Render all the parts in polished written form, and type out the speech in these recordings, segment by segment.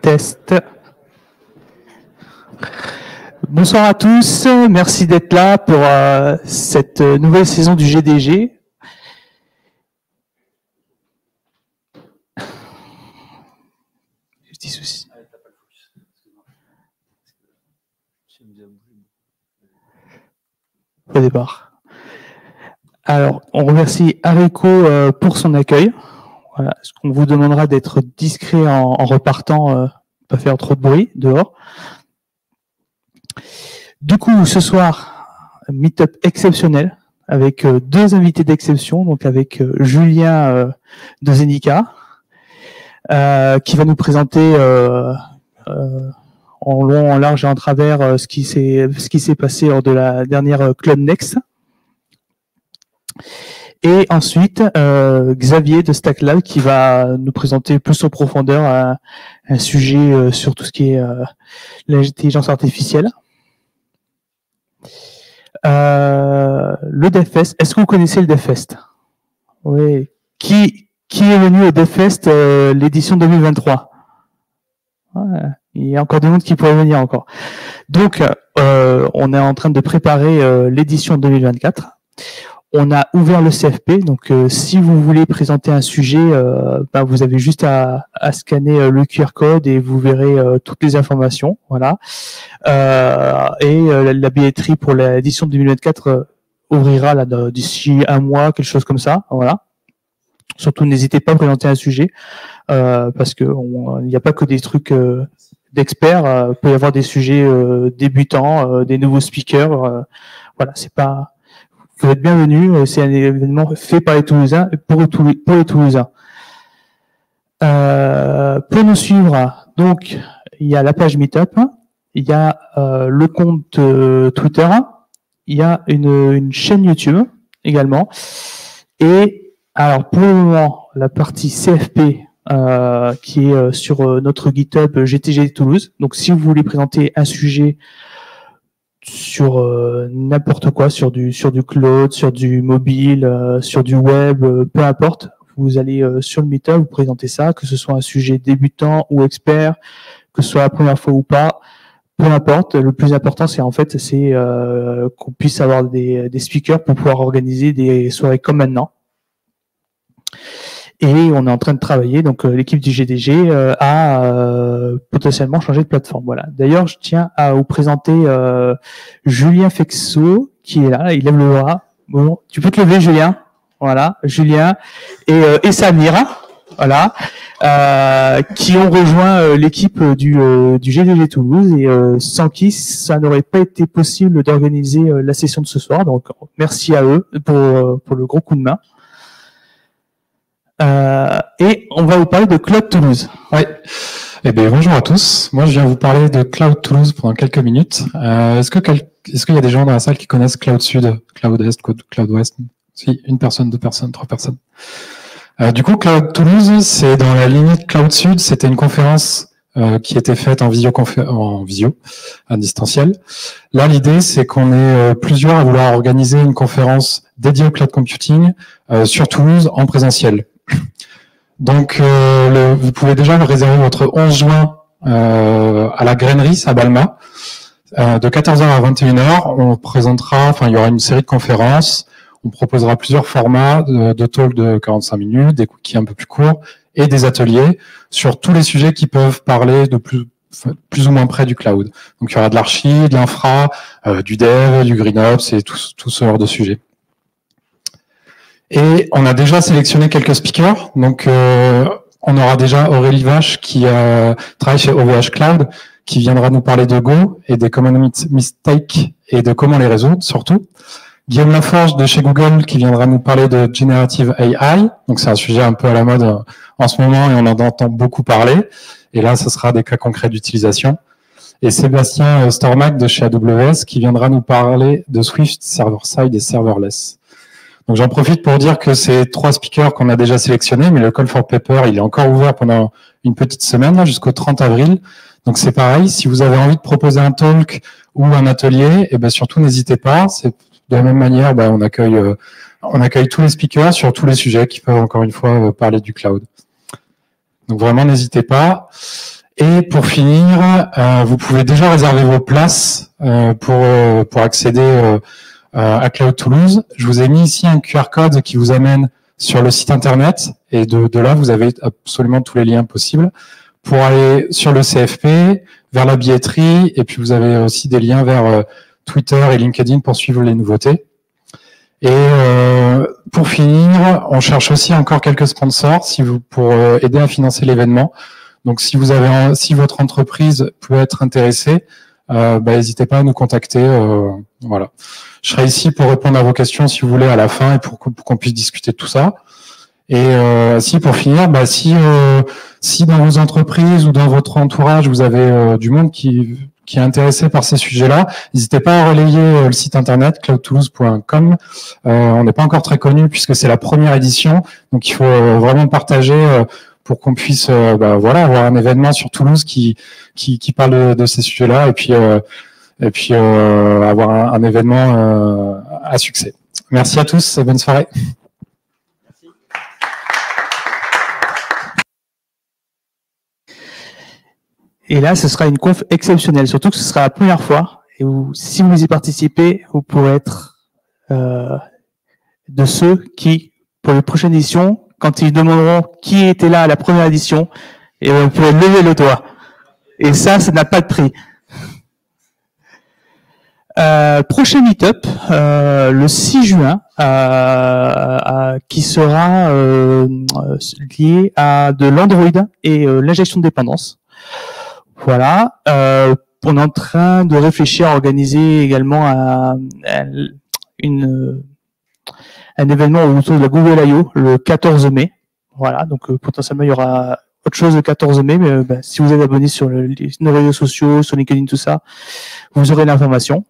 Test. Bonsoir à tous, merci d'être là pour cette nouvelle saison du GDG. J'ai des soucis. Au départ. Alors, on remercie Areco pour son accueil. Voilà, on vous demandera d'être discret en repartant, pas faire trop de bruit dehors. Du coup, ce soir, meet-up exceptionnel avec deux invités d'exception, donc avec Julien de Zenica, qui va nous présenter en long, en large et en travers ce qui s'est passé lors de la dernière Club Next. Et ensuite, Xavier de StackLab qui va nous présenter plus en profondeur un sujet sur tout ce qui est l'intelligence artificielle. Le DevFest, est-ce que vous connaissez le DevFest? Oui. Qui est venu au DevFest l'édition 2023? Ouais. Il y a encore des monde qui pourraient venir encore. Donc, on est en train de préparer l'édition 2024. On a ouvert le CFP, donc si vous voulez présenter un sujet, vous avez juste à scanner le QR code et vous verrez toutes les informations, voilà. Et la billetterie pour l'édition 2024 ouvrira là d'ici un mois, quelque chose comme ça, voilà. Surtout, n'hésitez pas à présenter un sujet parce que il n'y a pas que des trucs d'experts, il peut y avoir des sujets débutants, des nouveaux speakers, voilà, c'est pas. Vous êtes bienvenus, c'est un événement fait par les Toulousains et pour les Toulousains. Pour nous suivre, donc, il y a la page Meetup, il y a le compte Twitter, il y a une chaîne YouTube également. Et alors, pour le moment, la partie CFP qui est sur notre GitHub GTG Toulouse. Donc, si vous voulez présenter un sujet sur n'importe quoi, sur du cloud, sur du mobile, sur du web, peu importe, vous allez sur le Meetup, vous présentez ça, que ce soit un sujet débutant ou expert, que ce soit la première fois ou pas, peu importe. Le plus important, c'est qu'on puisse avoir des speakers pour pouvoir organiser des soirées comme maintenant. Et on est en train de travailler, donc l'équipe du GDG a potentiellement changé de plateforme. Voilà. D'ailleurs, je tiens à vous présenter Julien Fexo, qui est là, il lève le bras. Bon, tu peux te lever, Julien. Voilà, Julien et Samir, voilà, qui ont rejoint l'équipe du GDG Toulouse et sans qui ça n'aurait pas été possible d'organiser la session de ce soir. Donc, merci à eux pour le gros coup de main. Et on va vous parler de Cloud Toulouse. Oui. Eh bien, bonjour à tous. Moi, je viens vous parler de Cloud Toulouse pendant quelques minutes. Est-ce qu'il y a des gens dans la salle qui connaissent Cloud Sud, Cloud Est, Cloud Ouest? Si, une personne, deux personnes, trois personnes. Du coup, Cloud Toulouse, c'est dans la lignée de Cloud Sud. C'était une conférence qui était faite en visio, à distanciel. Là, l'idée, c'est qu'on est plusieurs à vouloir organiser une conférence dédiée au cloud computing sur Toulouse en présentiel. Donc, vous pouvez déjà réserver votre 11 juin à la Grainerie à Balma, de 14h à 21h. On présentera, il y aura une série de conférences. On proposera plusieurs formats de talk de 45 minutes, des cookies un peu plus courts et des ateliers sur tous les sujets qui peuvent parler de plus ou moins près du cloud. Donc, il y aura de l'archi, de l'infra, du dev, du GreenOps et tout ce genre de sujets. Et on a déjà sélectionné quelques speakers. Donc, on aura déjà Aurélie Vache qui travaille chez OVH Cloud, qui viendra nous parler de Go et des common mistakes et de comment les résoudre surtout. Guillaume Laforge de chez Google qui viendra nous parler de Generative AI. Donc, c'est un sujet un peu à la mode en ce moment et on en entend beaucoup parler. Et là, ce sera des cas concrets d'utilisation. Et Sébastien Stormac de chez AWS qui viendra nous parler de Swift server-side et serverless. Donc, j'en profite pour dire que c'est 3 speakers qu'on a déjà sélectionnés, mais le call for paper, il est encore ouvert pendant une petite semaine, jusqu'au 30 avril. Donc, c'est pareil. Si vous avez envie de proposer un talk ou un atelier, surtout, n'hésitez pas. C'est de la même manière, on accueille tous les speakers sur tous les sujets qui peuvent, encore une fois, parler du cloud. Donc vraiment, n'hésitez pas. Et pour finir, vous pouvez déjà réserver vos places pour accéder à Cloud Toulouse. Je vous ai mis ici un QR code qui vous amène sur le site internet, et de là, vous avez absolument tous les liens possibles pour aller sur le CFP, vers la billetterie, et puis vous avez aussi des liens vers Twitter et LinkedIn pour suivre les nouveautés. Et pour finir, on cherche aussi encore quelques sponsors pour aider à financer l'événement. Donc si votre entreprise peut être intéressée, n'hésitez pas à nous contacter. Voilà. Je serai ici pour répondre à vos questions si vous voulez à la fin et pour qu'on puisse discuter de tout ça. Et pour finir, si dans vos entreprises ou dans votre entourage vous avez du monde qui est intéressé par ces sujets-là, n'hésitez pas à relayer le site internet cloudtoulouse.com. On n'est pas encore très connu puisque c'est la première édition, donc il faut vraiment partager pour qu'on puisse avoir un événement sur Toulouse qui parle de ces sujets-là et puis avoir un événement à succès. Merci à tous et bonne soirée. Et là, ce sera une conf exceptionnelle, surtout que ce sera la première fois. Et si vous y participez, vous pourrez être de ceux qui, pour les prochaines éditions, quand ils demanderont qui était là à la première édition, et vous pourrez lever le doigt. Et ça n'a pas de prix. Prochain meet-up, le 6 juin, qui sera lié à de l'Android et l'injection de dépendance. Voilà. On est en train de réfléchir à organiser également un événement autour de la Google I.O. le 14 mai. Voilà. Donc potentiellement il y aura autre chose le 14 mai, mais si vous êtes abonné sur nos réseaux sociaux, sur LinkedIn, tout ça, vous aurez l'information.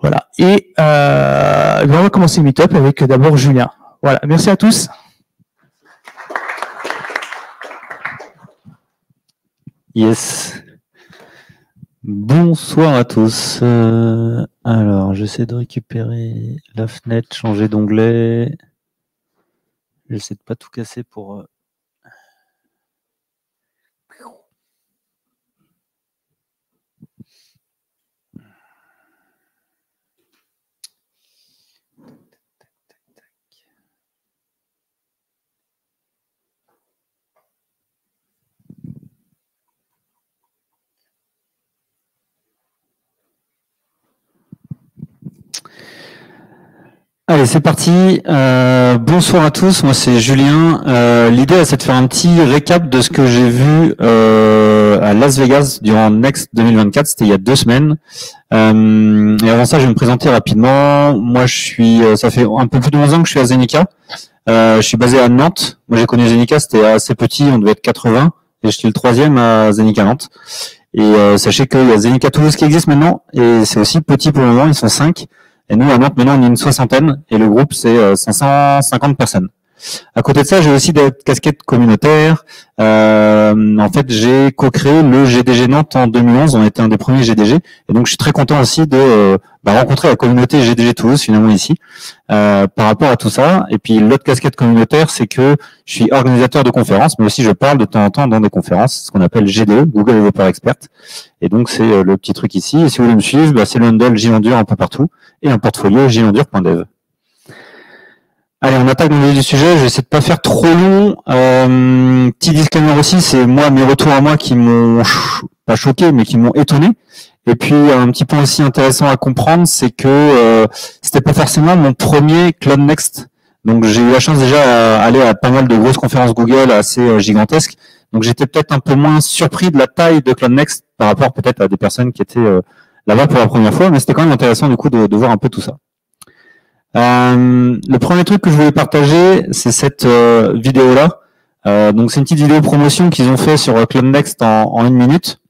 Voilà. Et on va commencer le meet-up avec d'abord Julien. Voilà. Merci à tous. Yes. Bonsoir à tous. Alors, j'essaie de récupérer la fenêtre, changer d'onglet. J'essaie de pas tout casser pour... Allez, c'est parti. Bonsoir à tous. Moi, c'est Julien. L'idée, c'est de faire un petit récap de ce que j'ai vu à Las Vegas durant Next 2024. C'était il y a 2 semaines. Et avant ça, je vais me présenter rapidement. Moi, ça fait un peu plus de 11 ans que je suis à Zenica. Je suis basé à Nantes. Moi, j'ai connu Zenica, c'était assez petit. On devait être 80. Et je suis le 3e à Zenica Nantes. Et sachez qu'il y a Zenica Toulouse qui existe maintenant. Et c'est aussi petit pour le moment. Ils sont 5. Et nous, à Nantes, maintenant, on est une 60aine, et le groupe, c'est 550 personnes. À côté de ça, j'ai aussi des casquettes communautaires. En fait, j'ai co-créé le GDG Nantes en 2011. On était un des premiers GDG. Et donc, je suis très content aussi de rencontrer la communauté GDG Toulouse, finalement, ici, par rapport à tout ça. Et puis, l'autre casquette communautaire, c'est que je suis organisateur de conférences, mais aussi je parle de temps en temps dans des conférences, ce qu'on appelle GDE, Google Developer Expert. Et donc, c'est le petit truc ici. Et si vous voulez me suivre, c'est le handle JEndure un peu partout, et un portfolio JEndure.dev. Allez, on attaque dans le vif du sujet. Je vais essayer de pas faire trop long. Petit disclaimer aussi, c'est mes retours à moi qui m'ont pas choqué, mais qui m'ont étonné. Et puis un petit point aussi intéressant à comprendre, c'est que c'était pas forcément mon premier Cloud Next. Donc j'ai eu la chance déjà d'aller à pas mal de grosses conférences Google assez gigantesques. Donc j'étais peut-être un peu moins surpris de la taille de Cloud Next par rapport peut-être à des personnes qui étaient là-bas pour la première fois, mais c'était quand même intéressant du coup de voir un peu tout ça. Le premier truc que je voulais partager, c'est cette vidéo-là. Donc c'est une petite vidéo promotion qu'ils ont fait sur Cloud Next en 1 minute.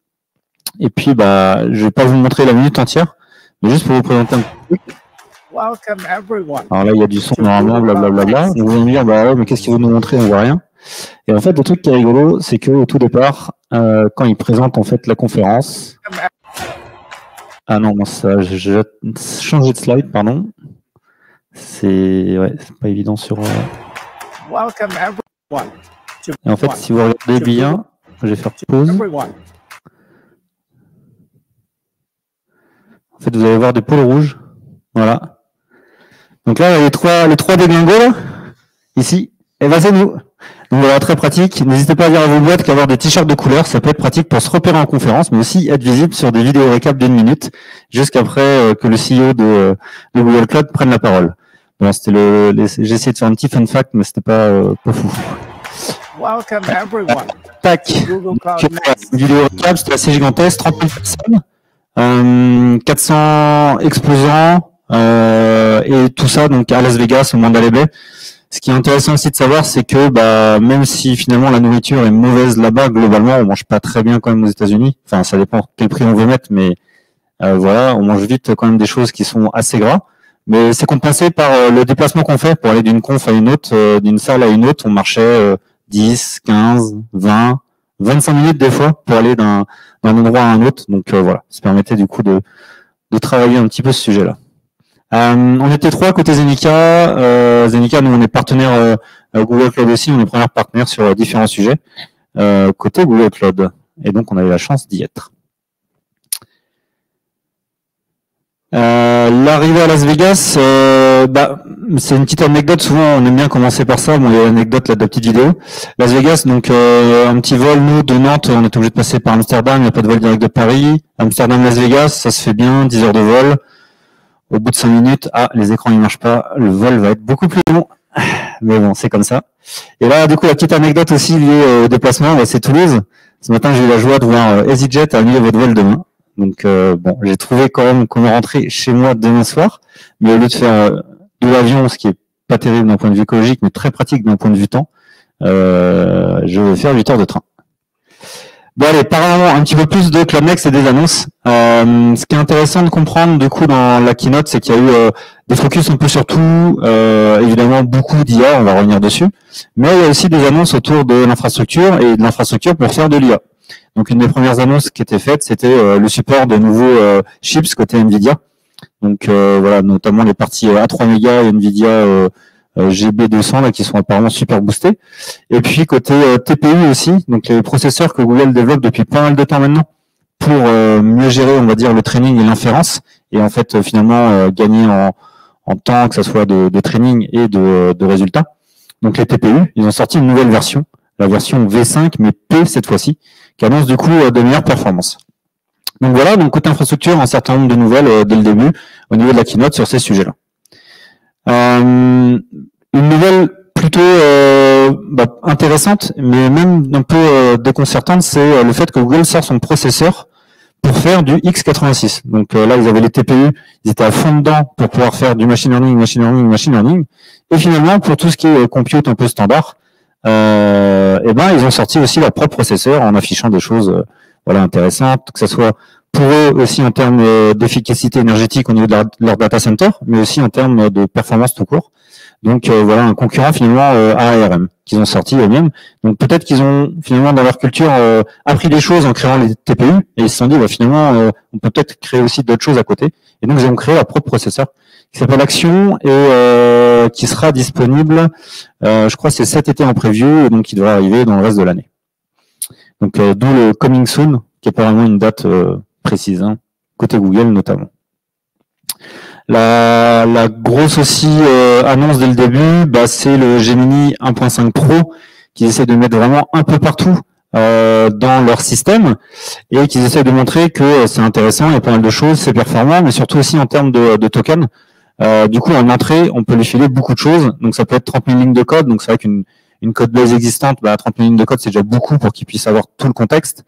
Et puis je vais pas vous montrer la minute entière, mais juste pour vous présenter un petit truc. Alors là, il y a du son normalement, blablabla. Vous allez me dire, ouais, mais qu'est-ce qu'il veut nous montrer? On voit rien. Et en fait, le truc qui est rigolo, c'est que au tout départ, quand ils présentent en fait la conférence. Ah non, ça, j'ai changé de slide, pardon. C'est pas évident sur. Welcome everyone Et en fait, si vous regardez bien, je vais faire pause. En fait, vous allez voir des pôles rouges. Voilà. Donc là, les trois déglingos, là, ici, et ben c'est nous. Donc voilà, très pratique. N'hésitez pas à dire à vos boîtes qu'avoir des t-shirts de couleur, ça peut être pratique pour se repérer en conférence, mais aussi être visible sur des vidéos récap d'1 minute, jusqu'après que le CEO de Google Cloud prenne la parole. Bon, c'était j'ai essayé de faire un petit fun fact, mais c'était pas fou. Welcome everyone. Tac. Une vidéo récap, c'était assez gigantesque, 30 000 personnes, 400 exposants, et tout ça donc à Las Vegas, au Mandalay Bay. Ce qui est intéressant aussi de savoir, c'est que même si finalement la nourriture est mauvaise là-bas, globalement, on mange pas très bien quand même aux États-Unis. Enfin, ça dépend quel prix on veut mettre, mais voilà, on mange vite quand même des choses qui sont assez gras. Mais c'est compensé par le déplacement qu'on fait pour aller d'une conf à une autre, d'une salle à une autre. On marchait 10, 15, 20, 25 minutes des fois pour aller d'un endroit à un autre. Donc voilà, ça permettait du coup de travailler un petit peu ce sujet-là. On était 3 côté Zenica. Zenica, nous on est partenaire Google Cloud aussi, on est première partenaire sur différents sujets côté Google Cloud. Et donc on a eu la chance d'y être. L'arrivée à Las Vegas, c'est une petite anecdote. Souvent, on aime bien commencer par ça. Bon, il y a l'anecdote là de la petite vidéo. Las Vegas, donc un petit vol. Nous de Nantes, on est obligé de passer par Amsterdam. Il n'y a pas de vol direct de Paris. Amsterdam-Las Vegas, ça se fait bien. 10 heures de vol. Au bout de 5 minutes, les écrans ne marchent pas. Le vol va être beaucoup plus long. Mais bon, c'est comme ça. Et là, du coup, la petite anecdote aussi liée au déplacement, c'est Toulouse. Ce matin, j'ai eu la joie de voir EasyJet annuler votre vol demain. Donc bon, j'ai trouvé quand même comment rentrer chez moi demain soir, mais au lieu de faire de l'avion, ce qui est pas terrible d'un point de vue écologique, mais très pratique d'un point de vue temps, je vais faire 8 heures de train. Bon allez, parlons un petit peu plus de Cloud Next et des annonces. Ce qui est intéressant de comprendre du coup dans la keynote, c'est qu'il y a eu des focus un peu sur tout, évidemment beaucoup d'IA, on va revenir dessus, mais il y a aussi des annonces autour de l'infrastructure et de l'infrastructure pour faire de l'IA. Donc une des premières annonces qui était faite, c'était le support de nouveaux chips côté Nvidia. Donc voilà, notamment les parties A3 mégas et Nvidia GB200 là, qui sont apparemment super boostés. Et puis côté TPU aussi, donc les processeurs que Google développe depuis pas mal de temps maintenant pour mieux gérer, on va dire, le training et l'inférence, et en fait finalement gagner en temps, que ce soit de training et de résultats. Donc les TPU, ils ont sorti une nouvelle version, la version V5, mais P cette fois-ci, qui annonce du coup de meilleures performances. Donc voilà, donc côté infrastructure, un certain nombre de nouvelles dès le début au niveau de la keynote sur ces sujets-là. Une nouvelle plutôt intéressante, mais même un peu déconcertante, c'est le fait que Google sort son processeur pour faire du x86. Donc là, ils avaient les TPU, ils étaient à fond dedans pour pouvoir faire du machine learning. Et finalement, pour tout ce qui est compute un peu standard, ils ont sorti aussi leur propre processeur en affichant des choses intéressantes, que ce soit pour eux aussi en termes d'efficacité énergétique au niveau de leur data center, mais aussi en termes de performance tout court. Donc voilà un concurrent finalement à ARM qu'ils ont sorti eux-mêmes. Donc peut-être qu'ils ont finalement dans leur culture appris des choses en créant les TPU et ils se sont dit finalement on peut peut-être créer aussi d'autres choses à côté. Et donc ils ont créé leur propre processeur qui s'appelle Action et qui sera disponible, je crois c'est cet été en preview, et donc qui devrait arriver dans le reste de l'année. Donc d'où le coming soon, qui est pas vraiment une date précise, côté Google notamment. La grosse aussi annonce dès le début, c'est le Gemini 1.5 Pro qu'ils essaient de mettre vraiment un peu partout dans leur système et qu'ils essaient de montrer que c'est intéressant, il y a pas mal de choses, c'est performant, mais surtout aussi en termes de tokens. Du coup, en entrée, on peut lui filer beaucoup de choses. Donc ça peut être 30 000 lignes de code. Donc c'est vrai qu'une code base existante, 30 000 lignes de code, c'est déjà beaucoup pour qu'ils puissent avoir tout le contexte.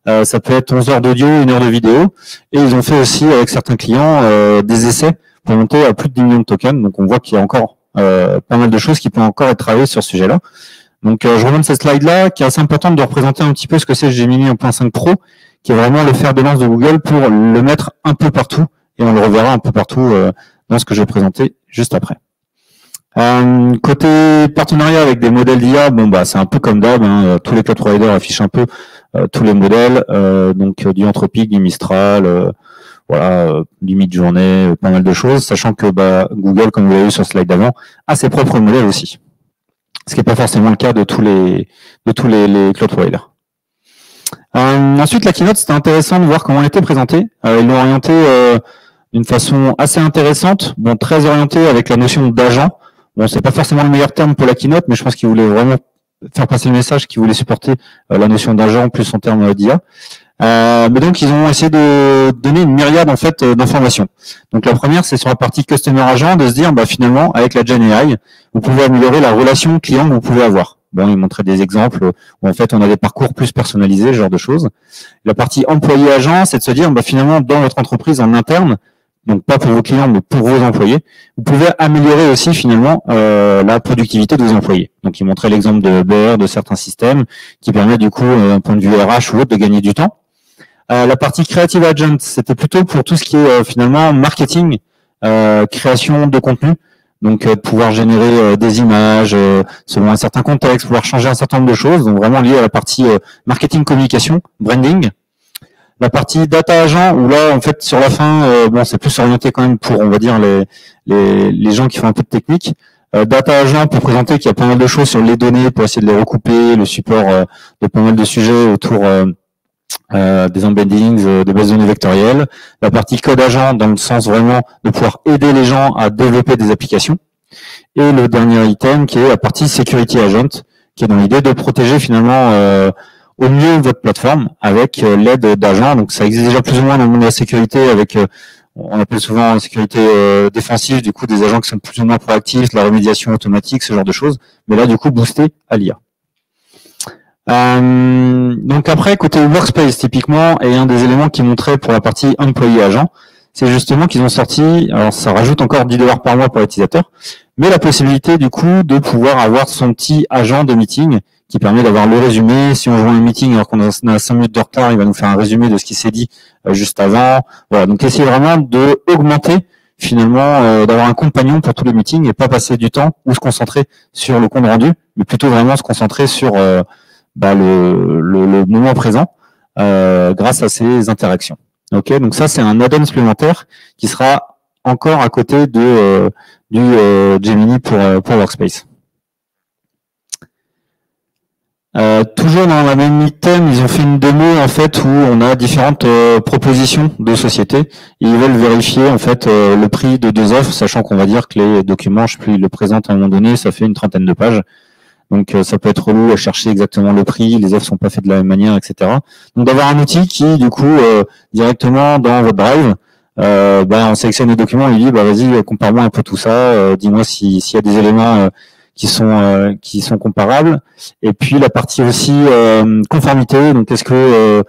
Ça peut être 11 heures d'audio, 1 heure de vidéo. Et ils ont fait aussi, avec certains clients, des essais pour monter à plus de 10 millions de tokens. Donc on voit qu'il y a encore pas mal de choses qui peuvent encore être travaillées sur ce sujet-là. Donc je remonte cette slide-là, qui est assez importante de représenter un petit peu ce que c'est le Gemini 1.5 Pro, qui est vraiment le fer de lance de Google pour le mettre un peu partout. Et on le reverra un peu partout dans ce que je vais présenter juste après. Côté partenariat avec des modèles d'IA, c'est un peu comme d'hab, tous les cloud providers affichent un peu tous les modèles, donc du Anthropic, du Mistral, du Midjourney, pas mal de choses, sachant que Google, comme vous l'avez vu sur le slide d'avant, a ses propres modèles aussi. Ce qui n'est pas forcément le cas de tous les cloud providers. Ensuite, la keynote, c'était intéressant de voir comment elle était présentée. Ils l'ont orientée d'une façon assez intéressante, bon, très orientée avec la notion d'agent. Bon, c'est pas forcément le meilleur terme pour la keynote, mais je pense qu'ils voulaient vraiment faire passer le message qu'ils voulaient supporter la notion d'agent plus en termes d'IA. Mais donc, ils ont essayé de donner une myriade en fait d'informations. Donc, la première, c'est sur la partie Customer Agent, de se dire, finalement, avec la Gen AI, vous pouvez améliorer la relation client que vous pouvez avoir. Bon, ils montraient des exemples où en fait, on a des parcours plus personnalisés, ce genre de choses. La partie employé agent, c'est de se dire, finalement, dans votre entreprise en interne, donc pas pour vos clients, mais pour vos employés, vous pouvez améliorer aussi finalement la productivité de vos employés. Donc, ils montraient l'exemple de Uber, de certains systèmes qui permettent du coup, d'un point de vue RH ou autre, de gagner du temps. La partie Creative Agent, c'était plutôt pour tout ce qui est finalement marketing, création de contenu, donc pouvoir générer des images selon un certain contexte, pouvoir changer un certain nombre de choses, donc vraiment lié à la partie marketing, communication, branding. La partie data agent, où là, en fait, sur la fin, c'est plus orienté quand même pour, on va dire, les gens qui font un peu de technique. Data agent pour présenter qu'il y a pas mal de choses sur les données, pour essayer de les recouper, le support de pas mal de sujets autour des embeddings, des bases de données vectorielles. La partie code agent, dans le sens vraiment de pouvoir aider les gens à développer des applications. Et le dernier item, qui est la partie security agent, qui est dans l'idée de protéger finalement au mieux votre plateforme avec l'aide d'agents. Donc ça existe déjà plus ou moins dans le monde de la sécurité avec, on appelle souvent la sécurité défensive, du coup des agents qui sont plus ou moins proactifs, la remédiation automatique, ce genre de choses. Mais là, du coup, boosté à l'IA. Donc après, côté workspace, typiquement, et un des éléments qui montrait pour la partie employé agent, c'est justement qu'ils ont sorti, alors ça rajoute encore $10 par mois pour l'utilisateur, mais la possibilité du coup de pouvoir avoir son petit agent de meeting qui permet d'avoir le résumé. Si on joue un meeting alors qu'on a 5 minutes de retard, il va nous faire un résumé de ce qui s'est dit juste avant. Voilà, donc essayer vraiment de augmenter finalement, d'avoir un compagnon pour tous les meetings et pas passer du temps ou se concentrer sur le compte rendu, mais plutôt vraiment se concentrer sur le moment présent grâce à ces interactions. Ok, donc ça c'est un add-on supplémentaire qui sera encore à côté de du Gemini pour Workspace. Toujours dans la même item, ils ont fait une démo en fait où on a différentes propositions de sociétés et ils veulent vérifier en fait le prix de deux offres, sachant qu'on va dire que les documents, je sais plus, ils le présentent à un moment donné, ça fait une trentaine de pages. Donc ça peut être relou à chercher exactement le prix, les offres sont pas faites de la même manière, etc. Donc d'avoir un outil qui du coup directement dans votre Drive, on sélectionne les documents, il dit vas-y compare-moi un peu tout ça, dis-moi s'il y a des éléments qui sont comparables. Et puis la partie aussi conformité. Donc est-ce que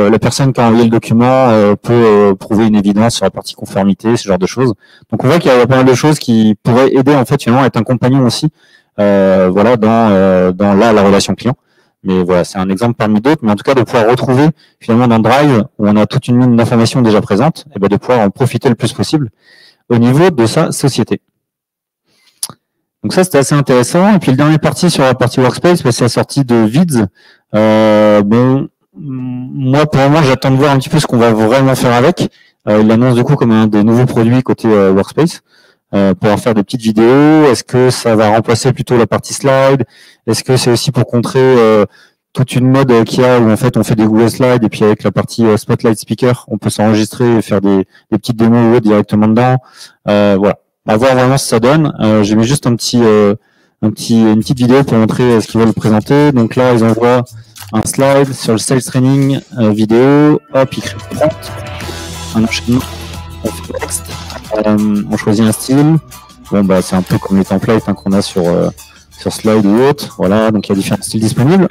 la personne qui a envoyé le document peut prouver une évidence sur la partie conformité, ce genre de choses. Donc on voit qu'il y a pas mal de choses qui pourraient aider en fait finalement à être un compagnon aussi. Dans la relation client. Mais voilà, c'est un exemple parmi d'autres, mais en tout cas de pouvoir retrouver finalement dans Drive où on a toute une mine d'informations déjà présentes, et de pouvoir en profiter le plus possible au niveau de sa société. Donc ça c'était assez intéressant. Et puis le dernier parti sur la partie Workspace, c'est la sortie de Vids. Moi pour le moment j'attends de voir un petit peu ce qu'on va vraiment faire avec. Il l'annonce du coup comme un des nouveaux produits côté Workspace. Pouvoir faire des petites vidéos. Est-ce que ça va remplacer plutôt la partie slide? Est-ce que c'est aussi pour contrer toute une mode qu'il y a où en fait on fait des Google Slides et puis avec la partie Spotlight Speaker, on peut s'enregistrer et faire des petites démos ou autres directement dedans. Voilà, à voir vraiment ce que ça donne. J'ai mis juste une petite vidéo pour montrer ce qu'ils veulent présenter. Donc là, ils envoient un slide sur le sales training vidéo. Hop, ils créent prompt, un enchaînement, on fait le texte. On choisit un style. C'est un peu comme les templates qu'on a sur Slide ou autre. Voilà, donc il y a différents styles disponibles.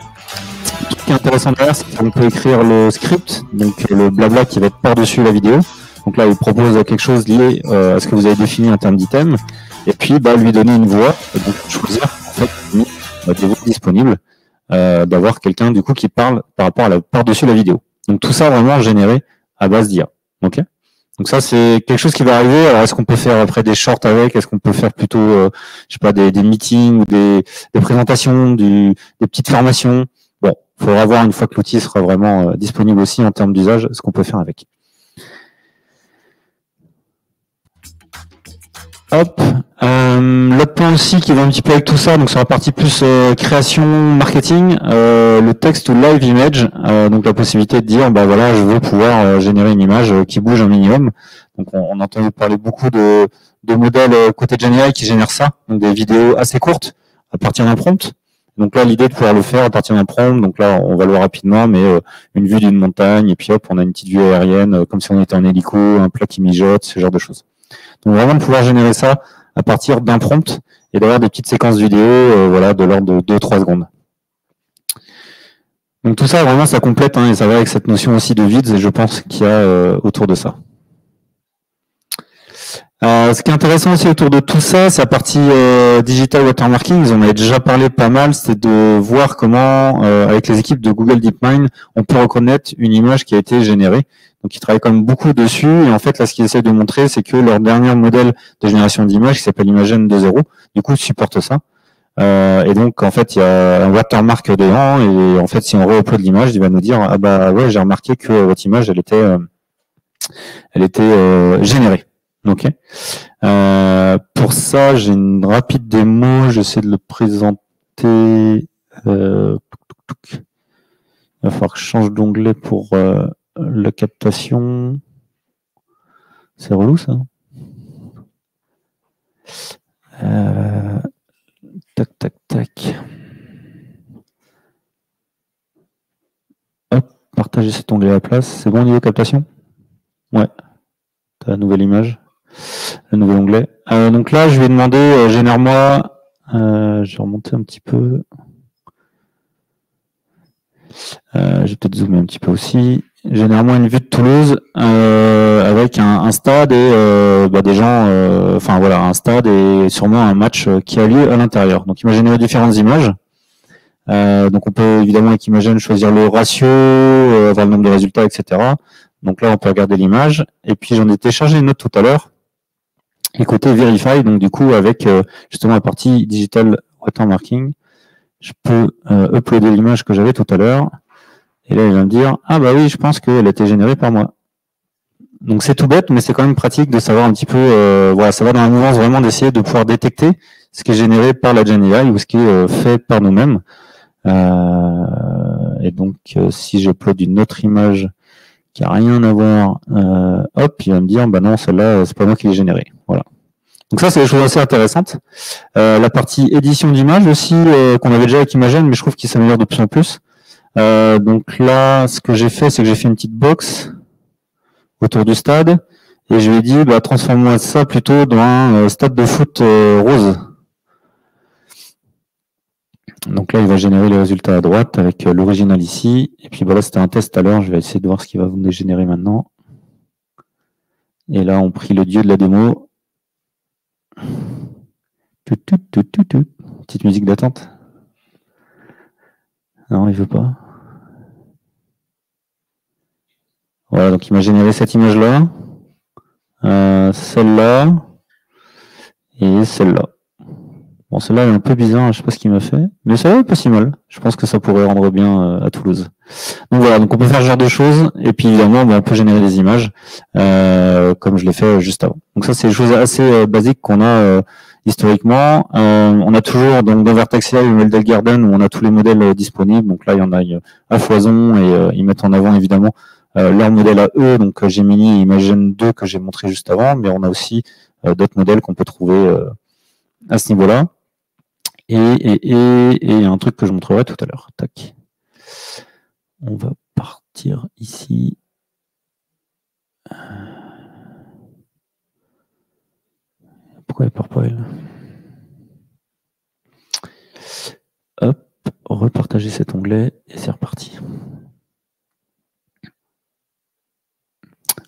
Ce qui est intéressant derrière, c'est qu'on peut écrire le script, donc le blabla qui va être par-dessus la vidéo. Donc là, il propose quelque chose lié à ce que vous avez défini en termes d'item, et puis lui donner une voix, et donc choisir en fait des voix disponibles, d'avoir quelqu'un du coup qui parle par rapport à par-dessus la vidéo. Donc tout ça vraiment généré à base d'IA. Ok. Donc ça, c'est quelque chose qui va arriver. Alors, est-ce qu'on peut faire après des shorts avec? Est-ce qu'on peut faire plutôt, des meetings ou des présentations, des petites formations? Bon, il faudra voir une fois que l'outil sera vraiment disponible aussi en termes d'usage, ce qu'on peut faire avec. Hop. l'autre point aussi qui va un petit peu avec tout ça, donc sur la partie plus création, marketing, le text to live image, donc la possibilité de dire, bah voilà, je veux pouvoir générer une image qui bouge un minimum. Donc on entend parler beaucoup de modèles côté GenAI qui génèrent ça, donc des vidéos assez courtes à partir d'un prompt. Donc là, l'idée de pouvoir le faire à partir d'un prompt, donc là, on va le voir rapidement, mais une vue d'une montagne, et puis hop, on a une petite vue aérienne, comme si on était en hélico, un plat qui mijote, ce genre de choses. Donc vraiment de pouvoir générer ça à partir d'un prompt et d'avoir des petites séquences vidéo, voilà, de l'ordre de 2-3 secondes. Donc tout ça, vraiment, ça complète, hein, et ça va avec cette notion aussi de vids, et je pense qu'il y a autour de ça. Ce qui est intéressant aussi autour de tout ça, c'est la partie digital watermarking. On avait déjà parlé pas mal, c'est de voir comment, avec les équipes de Google DeepMind, on peut reconnaître une image qui a été générée. Donc, ils travaillent quand même beaucoup dessus. Et en fait, là, ce qu'ils essaient de montrer, c'est que leur dernier modèle de génération d'images, qui s'appelle Imagen 2.0, du coup, supporte ça. Et donc, en fait, il y a un watermark dedans. Et en fait, si on re-upload l'image, il va nous dire, ah bah ouais, j'ai remarqué que votre image, elle était générée. Ok. Pour ça, j'ai une rapide démo. J'essaie de le présenter. Il va falloir que je change d'onglet pour la captation. C'est relou ça. Tac, tac, tac. Hop, partager cet onglet à la place. C'est bon au niveau captation? Ouais. T'as la nouvelle image. Le nouvel onglet. Donc là, je vais demander, génère-moi, je vais remonter un petit peu. Je vais peut-être zoomer un petit peu aussi. Génère-moi une vue de Toulouse avec un stade et des gens, enfin voilà, un stade et sûrement un match qui a lieu à l'intérieur. Donc imaginez différentes images. Donc on peut évidemment avec Imagen choisir le ratio, avoir le nombre de résultats, etc. Donc là, on peut regarder l'image. Et puis j'en ai téléchargé une autre tout à l'heure. Et côté Verify, donc du coup, avec justement la partie Digital Watermarking, je peux uploader l'image que j'avais tout à l'heure. Et là, il va me dire, ah bah oui, je pense qu'elle a été générée par moi. Donc c'est tout bête, mais c'est quand même pratique de savoir un petit peu, voilà, ça va dans la mouvance vraiment d'essayer de pouvoir détecter ce qui est généré par la GenAI ou ce qui est fait par nous-mêmes. Et donc, si j'upload une autre image qui a rien à voir, hop, il va me dire, bah non, celle-là, c'est pas moi qui l'ai générée. Voilà. Donc ça, c'est des choses assez intéressantes. La partie édition d'images aussi, qu'on avait déjà avec Imagen, mais je trouve qu'il s'améliore de plus en plus. Donc là, ce que j'ai fait, c'est que j'ai fait une petite box autour du stade, et je lui ai dit, bah, transforme-moi ça plutôt dans un stade de foot rose. Donc là, il va générer les résultats à droite avec l'original ici. Et puis voilà, c'était un test tout à l'heure. Je vais essayer de voir ce qu'il va vous générer maintenant. Et là, on prie le dieu de la démo. Petite musique d'attente. Non, il veut pas. Voilà, donc il m'a généré cette image-là, celle-là et celle-là. Bon, celle-là est un peu bizarre, je sais pas ce qu'il m'a fait, mais ça va pas si mal. Je pense que ça pourrait rendre bien à Toulouse. Donc voilà, donc on peut faire ce genre de choses, et puis évidemment, on peut générer des images, comme je l'ai fait juste avant. Donc ça, c'est des choses assez basiques qu'on a historiquement. On a toujours donc dans Vertex AI le modèle Garden où on a tous les modèles disponibles. Donc là, il y en a à foison, et ils mettent en avant évidemment leur modèle à eux, donc Gemini et Imagen 2 que j'ai montré juste avant, mais on a aussi d'autres modèles qu'on peut trouver à ce niveau-là. Et un truc que je montrerai tout à l'heure. Tac. On va partir ici. Pourquoi il part pas elle ? Hop, repartager cet onglet et c'est reparti.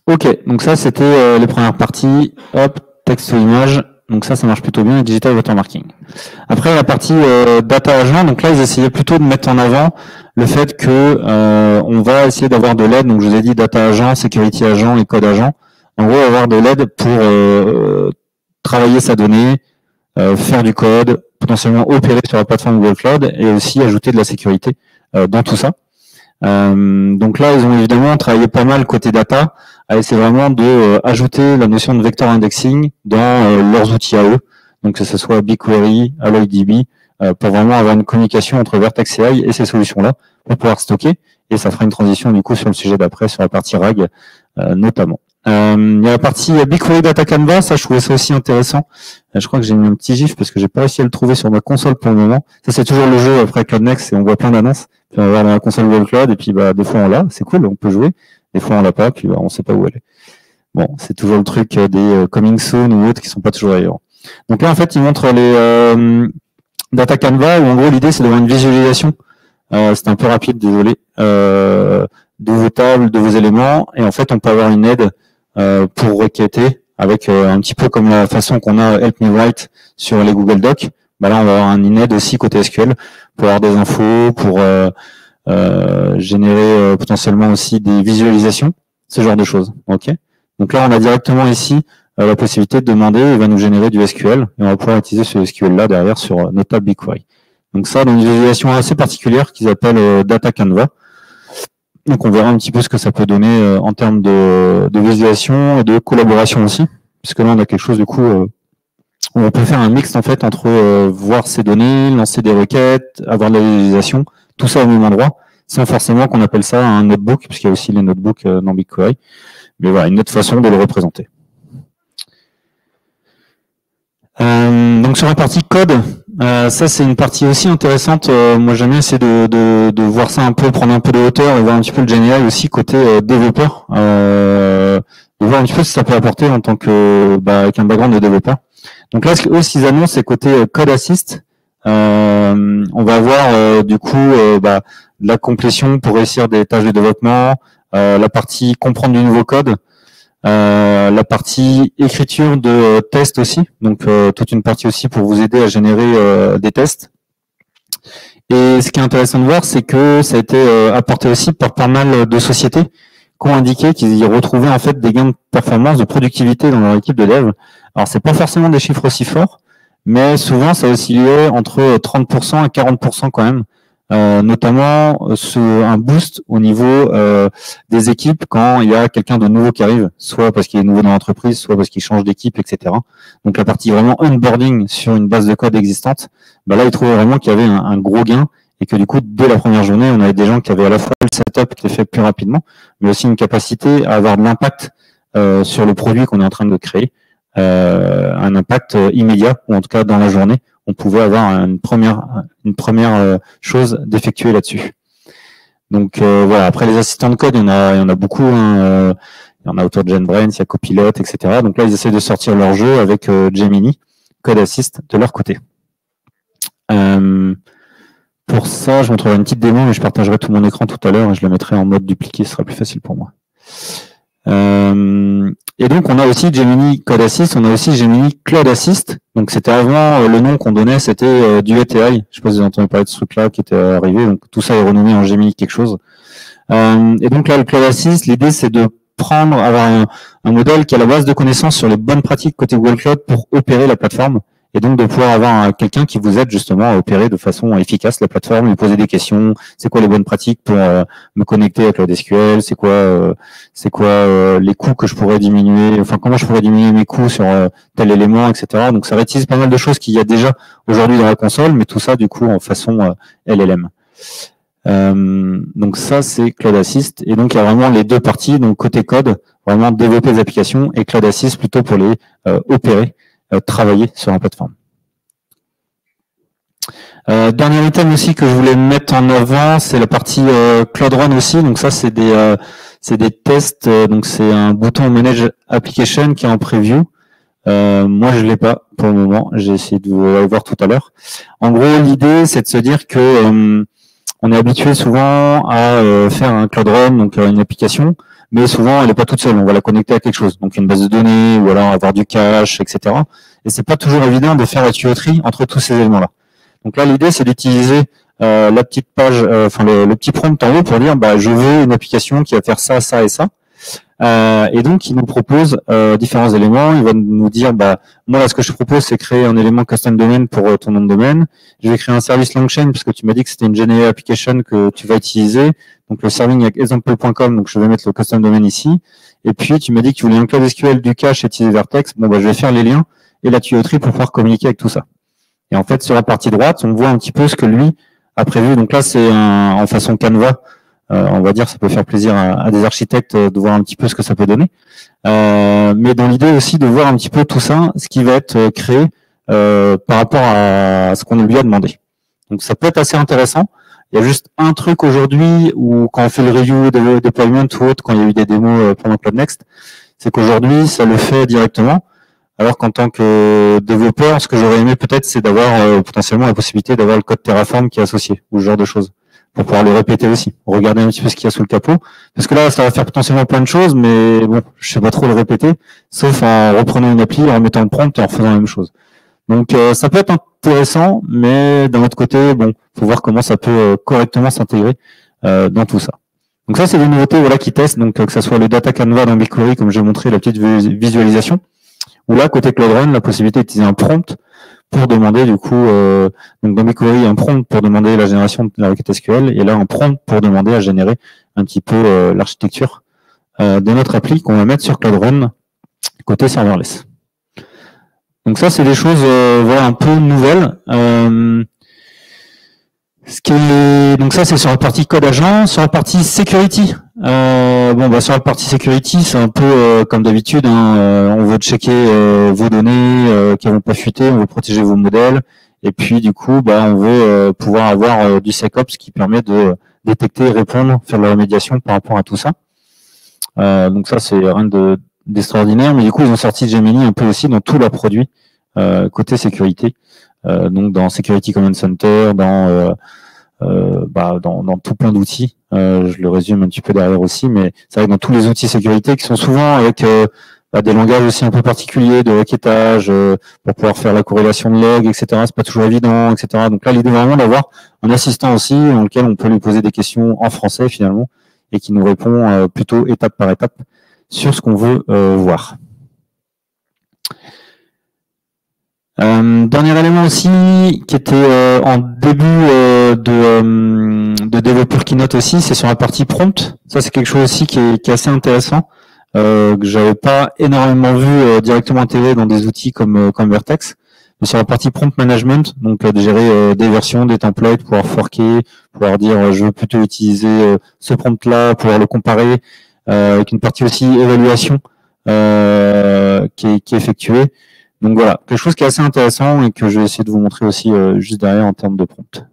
Ok, donc ça c'était les premières parties. Hop, texte ou image. Donc ça marche plutôt bien, Digital Watermarking. Après, la partie Data Agent, donc là, ils essayaient plutôt de mettre en avant le fait que on va essayer d'avoir de l'aide. Donc je vous ai dit Data Agent, Security Agent et Code Agent. En gros, avoir de l'aide pour travailler sa donnée, faire du code, potentiellement opérer sur la plateforme Google Cloud et aussi ajouter de la sécurité dans tout ça. Donc là, ils ont évidemment travaillé pas mal côté data, à essayer vraiment de ajouter la notion de vector indexing dans leurs outils à eux. donc que ce soit BigQuery, AlloyDB, pour vraiment avoir une communication entre Vertex AI et ces solutions-là pour pouvoir stocker. Et ça fera une transition du coup sur le sujet d'après, sur la partie RAG notamment. Il y a la partie BigQuery Data Canvas, ça je trouvais ça aussi intéressant. Je crois que j'ai mis un petit gif parce que j'ai pas réussi à le trouver sur ma console pour le moment. Ça c'est toujours le jeu après Cloud Next et on voit plein d'annonces. Puis on va voir dans la console Google Cloud et puis bah des fois on l'a, c'est cool, on peut jouer. Des fois on l'a pas, puis bah, on sait pas où elle est. Bon, c'est toujours le truc des coming soon ou autres qui sont pas toujours ailleurs. Donc là en fait ils montrent les Data Canvas où en gros l'idée c'est d'avoir une visualisation. C'est un peu rapide, désolé. De vos tables, de vos éléments, et en fait on peut avoir une aide pour requêter avec un petit peu comme la façon qu'on a Help Me Write sur les Google Docs. Bah là on va avoir une aide aussi côté SQL pour avoir des infos, pour générer potentiellement aussi des visualisations, ce genre de choses. Ok. Donc là on a directement ici la possibilité de demander, il va nous générer du SQL et on va pouvoir utiliser ce SQL là derrière sur notre table BigQuery. Donc ça dans une visualisation assez particulière qu'ils appellent Data Canvas. Donc on verra un petit peu ce que ça peut donner en termes de visualisation et de collaboration aussi, puisque là on a quelque chose du coup où on peut faire un mix en fait entre voir ces données, lancer des requêtes, avoir de la visualisation, tout ça au même endroit, sans forcément qu'on appelle ça un notebook, puisqu'il y a aussi les notebooks dans BigQuery. Mais voilà, une autre façon de le représenter. Donc sur la partie code, ça c'est une partie aussi intéressante. Moi j'aime bien essayer de voir ça un peu, prendre un peu de hauteur et voir un petit peu le GenAI aussi côté développeur, de voir un petit peu ce que ça peut apporter en tant que avec un background de développeur. Donc là, ce qu'ils annoncent, c'est côté Code Assist. On va avoir du coup de la complétion pour réussir des tâches de développement, la partie comprendre du nouveau code. La partie écriture de tests aussi, donc toute une partie aussi pour vous aider à générer des tests. Et ce qui est intéressant de voir, c'est que ça a été apporté aussi par pas mal de sociétés qui ont indiqué qu'ils y retrouvaient en fait des gains de performance, de productivité dans leur équipe de dev. Alors c'est pas forcément des chiffres aussi forts, mais souvent ça oscillait entre 30% et 40% quand même. Notamment un boost au niveau des équipes quand il y a quelqu'un de nouveau qui arrive, soit parce qu'il est nouveau dans l'entreprise, soit parce qu'il change d'équipe, etc. Donc la partie vraiment onboarding sur une base de code existante, là ils trouvaient vraiment qu'il y avait un gros gain et que du coup dès la première journée on avait des gens qui avaient à la fois le setup qui était fait plus rapidement, mais aussi une capacité à avoir de l'impact sur le produit qu'on est en train de créer, un impact immédiat ou en tout cas dans la journée. On pouvait avoir une première chose d'effectuer là-dessus. Donc voilà. Après les assistants de code, il y en a beaucoup. Il y en a autour de JetBrains, il y a Copilot, etc. Donc là, ils essaient de sortir leur jeu avec Gemini, Code Assist de leur côté. Pour ça, je montrerai une petite démo, mais je partagerai tout mon écran tout à l'heure et je le mettrai en mode dupliqué, ce sera plus facile pour moi. Et donc on a aussi Gemini Code Assist, on a aussi Gemini Cloud Assist. Donc c'était avant le nom qu'on donnait, c'était Duet AI. Je sais pas si vous avez entendu parler de ce truc-là qui était arrivé. Donc tout ça est renommé en Gemini quelque chose. Et donc là le Cloud Assist, l'idée c'est de avoir un modèle qui a la base de connaissances sur les bonnes pratiques côté Google Cloud pour opérer la plateforme. Et donc de pouvoir avoir quelqu'un qui vous aide justement à opérer de façon efficace la plateforme, lui poser des questions. C'est quoi les bonnes pratiques pour me connecter à Cloud SQL? C'est quoi les coûts que je pourrais diminuer? Enfin, comment je pourrais diminuer mes coûts sur tel élément, etc. Donc ça réutilise pas mal de choses qu'il y a déjà aujourd'hui dans la console, mais tout ça du coup en façon LLM. Donc ça c'est Cloud Assist. Et donc il y a vraiment les deux parties. Donc côté code, vraiment développer des applications, et Cloud Assist plutôt pour les opérer. Travailler sur la plateforme. Dernier item aussi que je voulais mettre en avant, c'est la partie Cloud Run aussi. Donc ça, c'est des tests. Donc c'est un bouton Manage Application qui est en preview. Moi, je l'ai pas pour le moment. J'ai essayé de vous aller voir tout à l'heure. En gros, l'idée, c'est de se dire que on est habitué souvent à faire un Cloud Run, donc une application. Mais souvent, elle n'est pas toute seule. On va la connecter à quelque chose. Donc, une base de données, ou alors avoir du cache, etc. Et c'est pas toujours évident de faire la tuyauterie entre tous ces éléments-là. Donc là, l'idée, c'est d'utiliser la petite page, le petit prompt en haut pour dire, je veux une application qui va faire ça, ça et ça. Et donc, il nous propose différents éléments. Il va nous dire, moi, là, ce que je propose, c'est créer un élément custom domain pour ton nom de domaine. Je vais créer un service LangChain, parce que tu m'as dit que c'était une GenAI application que tu vas utiliser. Donc, le serving avec example.com, donc je vais mettre le custom domain ici. Et puis, tu m'as dit que tu voulais un cloud SQL, du cache et utiliser Vertex. Je vais faire les liens. et la tuyauterie pour pouvoir communiquer avec tout ça. Et en fait, sur la partie droite, on voit un petit peu ce que lui a prévu. Donc là, c'est en façon Canva. On va dire, ça peut faire plaisir à des architectes de voir un petit peu ce que ça peut donner. Mais dans l'idée aussi de voir un petit peu tout ça, ce qui va être créé par rapport à ce qu'on lui a demandé. Donc ça peut être assez intéressant. Il y a juste un truc aujourd'hui où quand on fait le review de deployment ou autre, quand il y a eu des démos pendant Cloud Next, c'est qu'aujourd'hui, ça le fait directement. Alors qu'en tant que développeur, ce que j'aurais aimé peut-être, c'est d'avoir potentiellement la possibilité d'avoir le code Terraform qui est associé, ou ce genre de choses, pour pouvoir le répéter aussi, regarder un petit peu ce qu'il y a sous le capot. Parce que là, ça va faire potentiellement plein de choses, mais bon, je sais pas trop le répéter, sauf en reprenant une appli, en remettant le prompt et en refaisant la même chose. Donc ça peut être intéressant, mais d'un autre côté, bon, faut voir comment ça peut correctement s'intégrer dans tout ça. Donc ça, c'est des nouveautés voilà qui testent, donc que ça soit le Data Canva dans BigQuery, comme j'ai montré la petite visualisation, ou là côté Cloud Run, la possibilité d'utiliser un prompt pour demander du coup, donc dans BigQuery, un prompt pour demander la génération de la requête SQL, et là un prompt pour demander à générer un petit peu l'architecture de notre appli qu'on va mettre sur Cloud Run côté serverless. Donc ça, c'est des choses voilà un peu nouvelles. Donc ça, c'est sur la partie code agent. Sur la partie security, sur la partie security, c'est un peu comme d'habitude. On veut checker vos données qui vont pas fuiter, on veut protéger vos modèles, et puis du coup, on veut pouvoir avoir du SecOps qui permet de détecter, répondre, faire de la remédiation par rapport à tout ça. Donc ça, c'est rien d'extraordinaire, mais du coup, ils ont sorti Gemini un peu aussi dans tous leurs produits côté sécurité. Donc dans Security Command Center, dans tout plein d'outils. Je le résume un petit peu derrière aussi, mais c'est vrai que dans tous les outils sécurité qui sont souvent avec des langages aussi un peu particuliers de requêtage pour pouvoir faire la corrélation de log, etc. C'est pas toujours évident, etc. Donc là, l'idée vraiment d'avoir un assistant aussi dans lequel on peut lui poser des questions en français finalement et qui nous répond plutôt étape par étape sur ce qu'on veut voir. Dernier élément aussi qui était en début de développeur Keynote aussi, c'est sur la partie prompt. Ça, c'est quelque chose aussi qui est assez intéressant, que j'avais pas énormément vu directement intégré dans des outils comme Vertex. Mais sur la partie prompt management, donc de gérer des versions, des templates, pouvoir forker, pouvoir dire je veux plutôt utiliser ce prompt-là, pouvoir le comparer avec une partie aussi évaluation qui est effectuée. Donc voilà, quelque chose qui est assez intéressant et que je vais essayer de vous montrer aussi juste derrière en termes de prompt.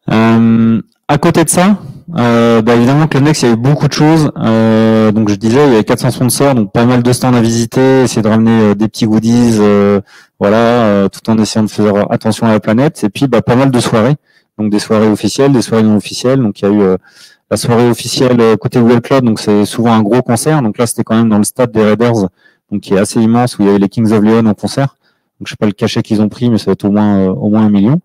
À côté de ça, évidemment, Cloud Next, il y a eu beaucoup de choses. Donc je disais, il y avait 400 sponsors, donc pas mal de stands à visiter, essayer de ramener des petits goodies, tout en essayant de faire attention à la planète. Et puis pas mal de soirées, donc des soirées officielles, des soirées non officielles. Donc il y a eu la soirée officielle côté Google Cloud, donc c'est souvent un gros concert. Donc là, c'était quand même dans le stade des Raiders, donc qui est assez immense, où il y avait les Kings of Leon en concert. Donc je sais pas le cachet qu'ils ont pris, mais ça va être au moins 1 million.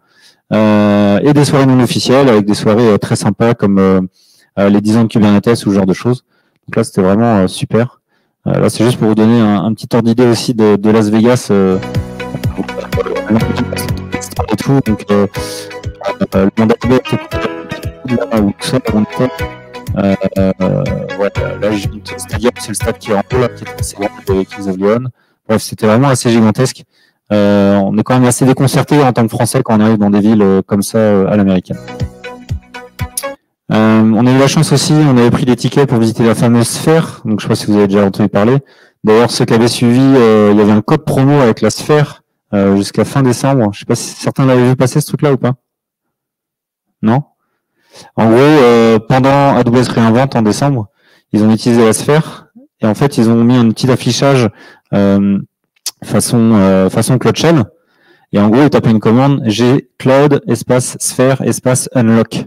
Et des soirées non officielles avec des soirées très sympas comme les 10 ans de Kubernetes ou ce genre de choses. Donc là, c'était vraiment super. Là, c'est juste pour vous donner un petit ordre d'idée aussi de Las Vegas. Et tout. Donc le mandat de là où tout ça, là, c'est le stade qui est en haut, là, qui est assez grand, avec Kings of Leon. Bref, c'était vraiment assez gigantesque. On est quand même assez déconcerté en tant que Français quand on arrive dans des villes comme ça à l'américaine. On a eu la chance aussi, on avait pris des tickets pour visiter la fameuse Sphère, donc je ne sais pas si vous avez déjà entendu parler. D'ailleurs, ceux qui avaient suivi, il y avait un code promo avec la Sphère jusqu'à fin décembre. Je ne sais pas si certains l'avaient vu passer ce truc-là ou pas. Non? En gros, pendant AWS Réinvente en décembre, ils ont utilisé la Sphère et en fait, ils ont mis un petit affichage façon Cloud Shell. Et en gros, ils tapaient une commande G Cloud espace Sphère espace Unlock.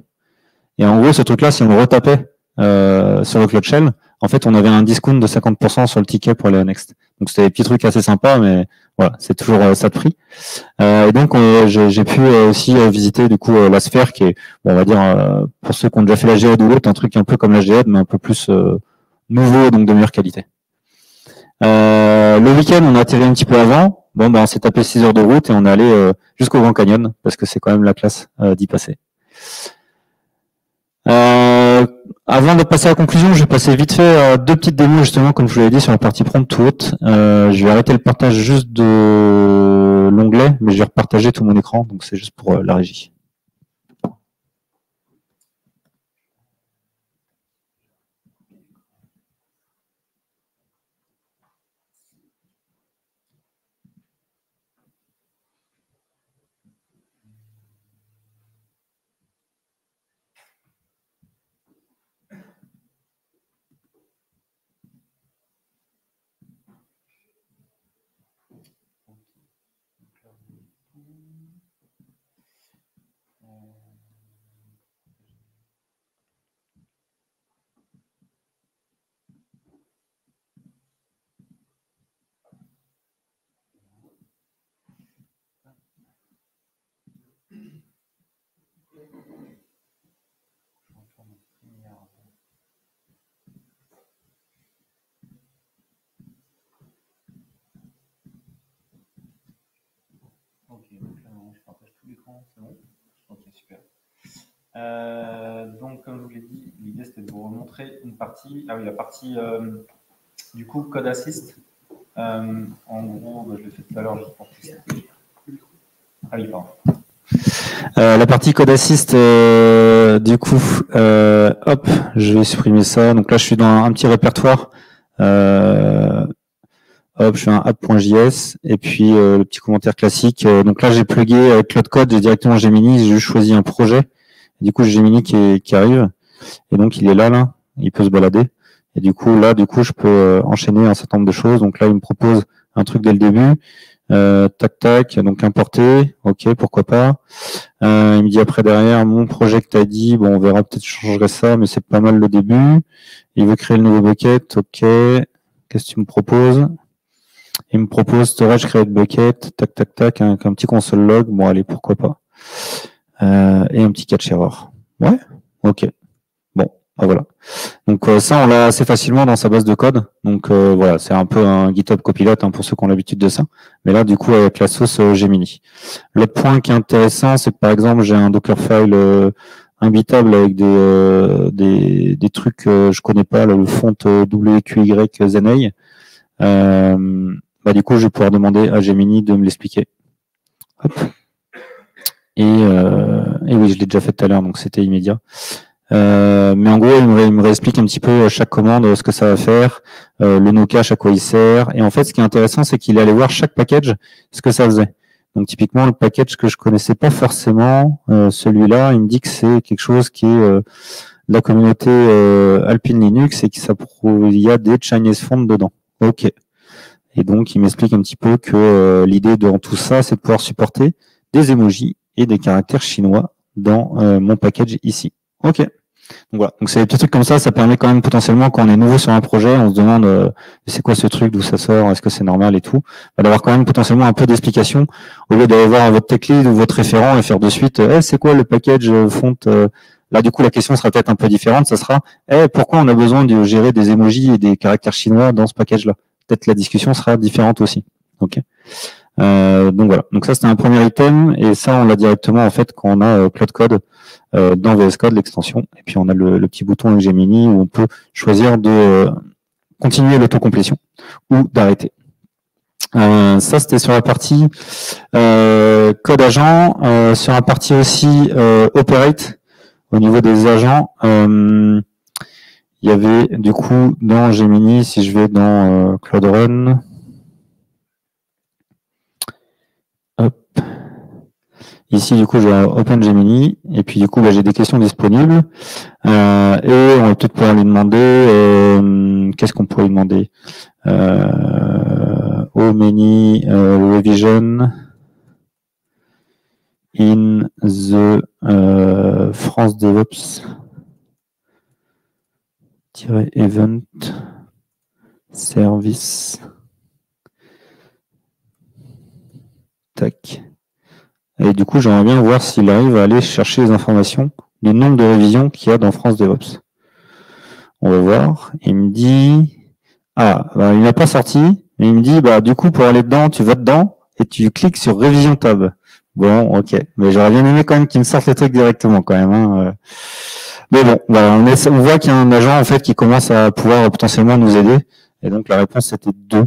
Et en gros, ce truc-là, si on le retapait sur le Cloud Shell, en fait, on avait un discount de 50% sur le ticket pour aller à Next. Donc, c'était des petits trucs assez sympas, mais voilà, c'est toujours ça de prix. Et donc, j'ai pu aussi visiter du coup la Sphère, qui est, on va dire, pour ceux qui ont déjà fait la GED ou l'autre, un truc un peu comme la GED, mais un peu plus nouveau, donc de meilleure qualité. Le week-end, on a atterri un petit peu avant. On s'est tapé 6 heures de route et on est allé jusqu'au Grand Canyon, parce que c'est quand même la classe d'y passer. Avant de passer à la conclusion, je vais passer vite fait à deux petites démos justement, comme je vous l'avais dit, sur la partie prompt to haute. Je vais arrêter le partage juste de l'onglet, mais je vais repartager tout mon écran, donc c'est juste pour la régie. Ok, donc là, je partage tout l'écran, c'est bon? Ok, super. Donc, comme je vous l'ai dit, l'idée c'était de vous remontrer une partie. Ah oui, la partie du coup Code Assist. En gros, je l'ai fait tout à l'heure juste pour tester. Ah oui, pardon. La partie Code Assist, du coup, hop, je vais supprimer ça. Donc là, je suis dans un petit répertoire. Hop, je fais un app.js et puis le petit commentaire classique. Donc là, j'ai plugué avec Cloud Code, j'ai directement Gemini, j'ai choisi un projet. Et du coup, Gemini qui arrive. Et donc, il est là, il peut se balader. Et du coup, là, je peux enchaîner un certain nombre de choses. Donc là, il me propose un truc dès le début. Tac, donc importer. Ok, pourquoi pas. Il me dit après derrière, mon projet que tu as dit, bon, on verra, peut-être je changerai ça, mais c'est pas mal le début. Il veut créer le nouveau bucket. Ok. Qu'est-ce que tu me proposes? Il me propose storage create bucket, tac, un petit console log. Bon, allez, pourquoi pas. Et un petit catch error. Ouais, ok. Bon, voilà. Donc ça, on l'a assez facilement dans sa base de code. Donc voilà, c'est un peu un GitHub Copilot pour ceux qui ont l'habitude de ça. Mais là, du coup, avec la sauce Gemini. L'autre point qui est intéressant, c'est que par exemple, j'ai un Dockerfile imbitable avec des trucs que je connais pas, là, le font WQYZNA. Du coup, je vais pouvoir demander à Gemini de me l'expliquer. Hop. Et oui, je l'ai déjà fait tout à l'heure, donc c'était immédiat. Mais en gros, il me réexplique un petit peu chaque commande, ce que ça va faire, le no-cache, à quoi il sert. Et en fait, ce qui est intéressant, c'est qu'il est allé voir chaque package, ce que ça faisait. Donc typiquement, le package que je connaissais pas forcément, celui-là, il me dit que c'est quelque chose qui est de la communauté Alpine Linux et qu'il y a des Chinese fonts dedans. Ok. Et donc, il m'explique un petit peu que l'idée dans tout ça, c'est de pouvoir supporter des emojis et des caractères chinois dans mon package ici. Ok. Donc voilà. Donc c'est des petits trucs comme ça permet quand même potentiellement, quand on est nouveau sur un projet, on se demande c'est quoi ce truc, d'où ça sort, est-ce que c'est normal et tout, d'avoir quand même potentiellement un peu d'explication au lieu d'aller voir votre tech lead ou votre référent et faire de suite c'est quoi le package font là du coup la question sera peut-être un peu différente, ça sera pourquoi on a besoin de gérer des emojis et des caractères chinois dans ce package là. Peut-être la discussion sera différente aussi. Ok. Donc voilà. Donc ça c'était un premier item et ça on l'a directement en fait quand on a Cloud Code dans VS Code l'extension et puis on a le petit bouton avec Gemini où on peut choisir de continuer l'autocomplétion ou d'arrêter. Ça c'était sur la partie code agent, sur la partie aussi operate au niveau des agents. Il y avait du coup dans Gemini, si je vais dans Cloud Run, hop, ici du coup j'ai Open Gemini et puis du coup j'ai des questions disponibles et on va peut-être pouvoir lui demander qu'est-ce qu'on pourrait lui demander how many revision in the France DevOps event service tac. Et du coup, j'aimerais bien voir s'il arrive à aller chercher les informations du nombre de révisions qu'il y a dans France DevOps. On va voir. Il me dit il n'a pas sorti, mais il me dit du coup pour aller dedans, tu vas dedans et tu cliques sur révision tab. Bon, ok. Mais j'aurais bien aimé quand même qu'il me sorte les trucs directement quand même. Mais bon, voilà, on voit qu'il y a un agent en fait qui commence à pouvoir potentiellement nous aider. Et donc la réponse c'était 2,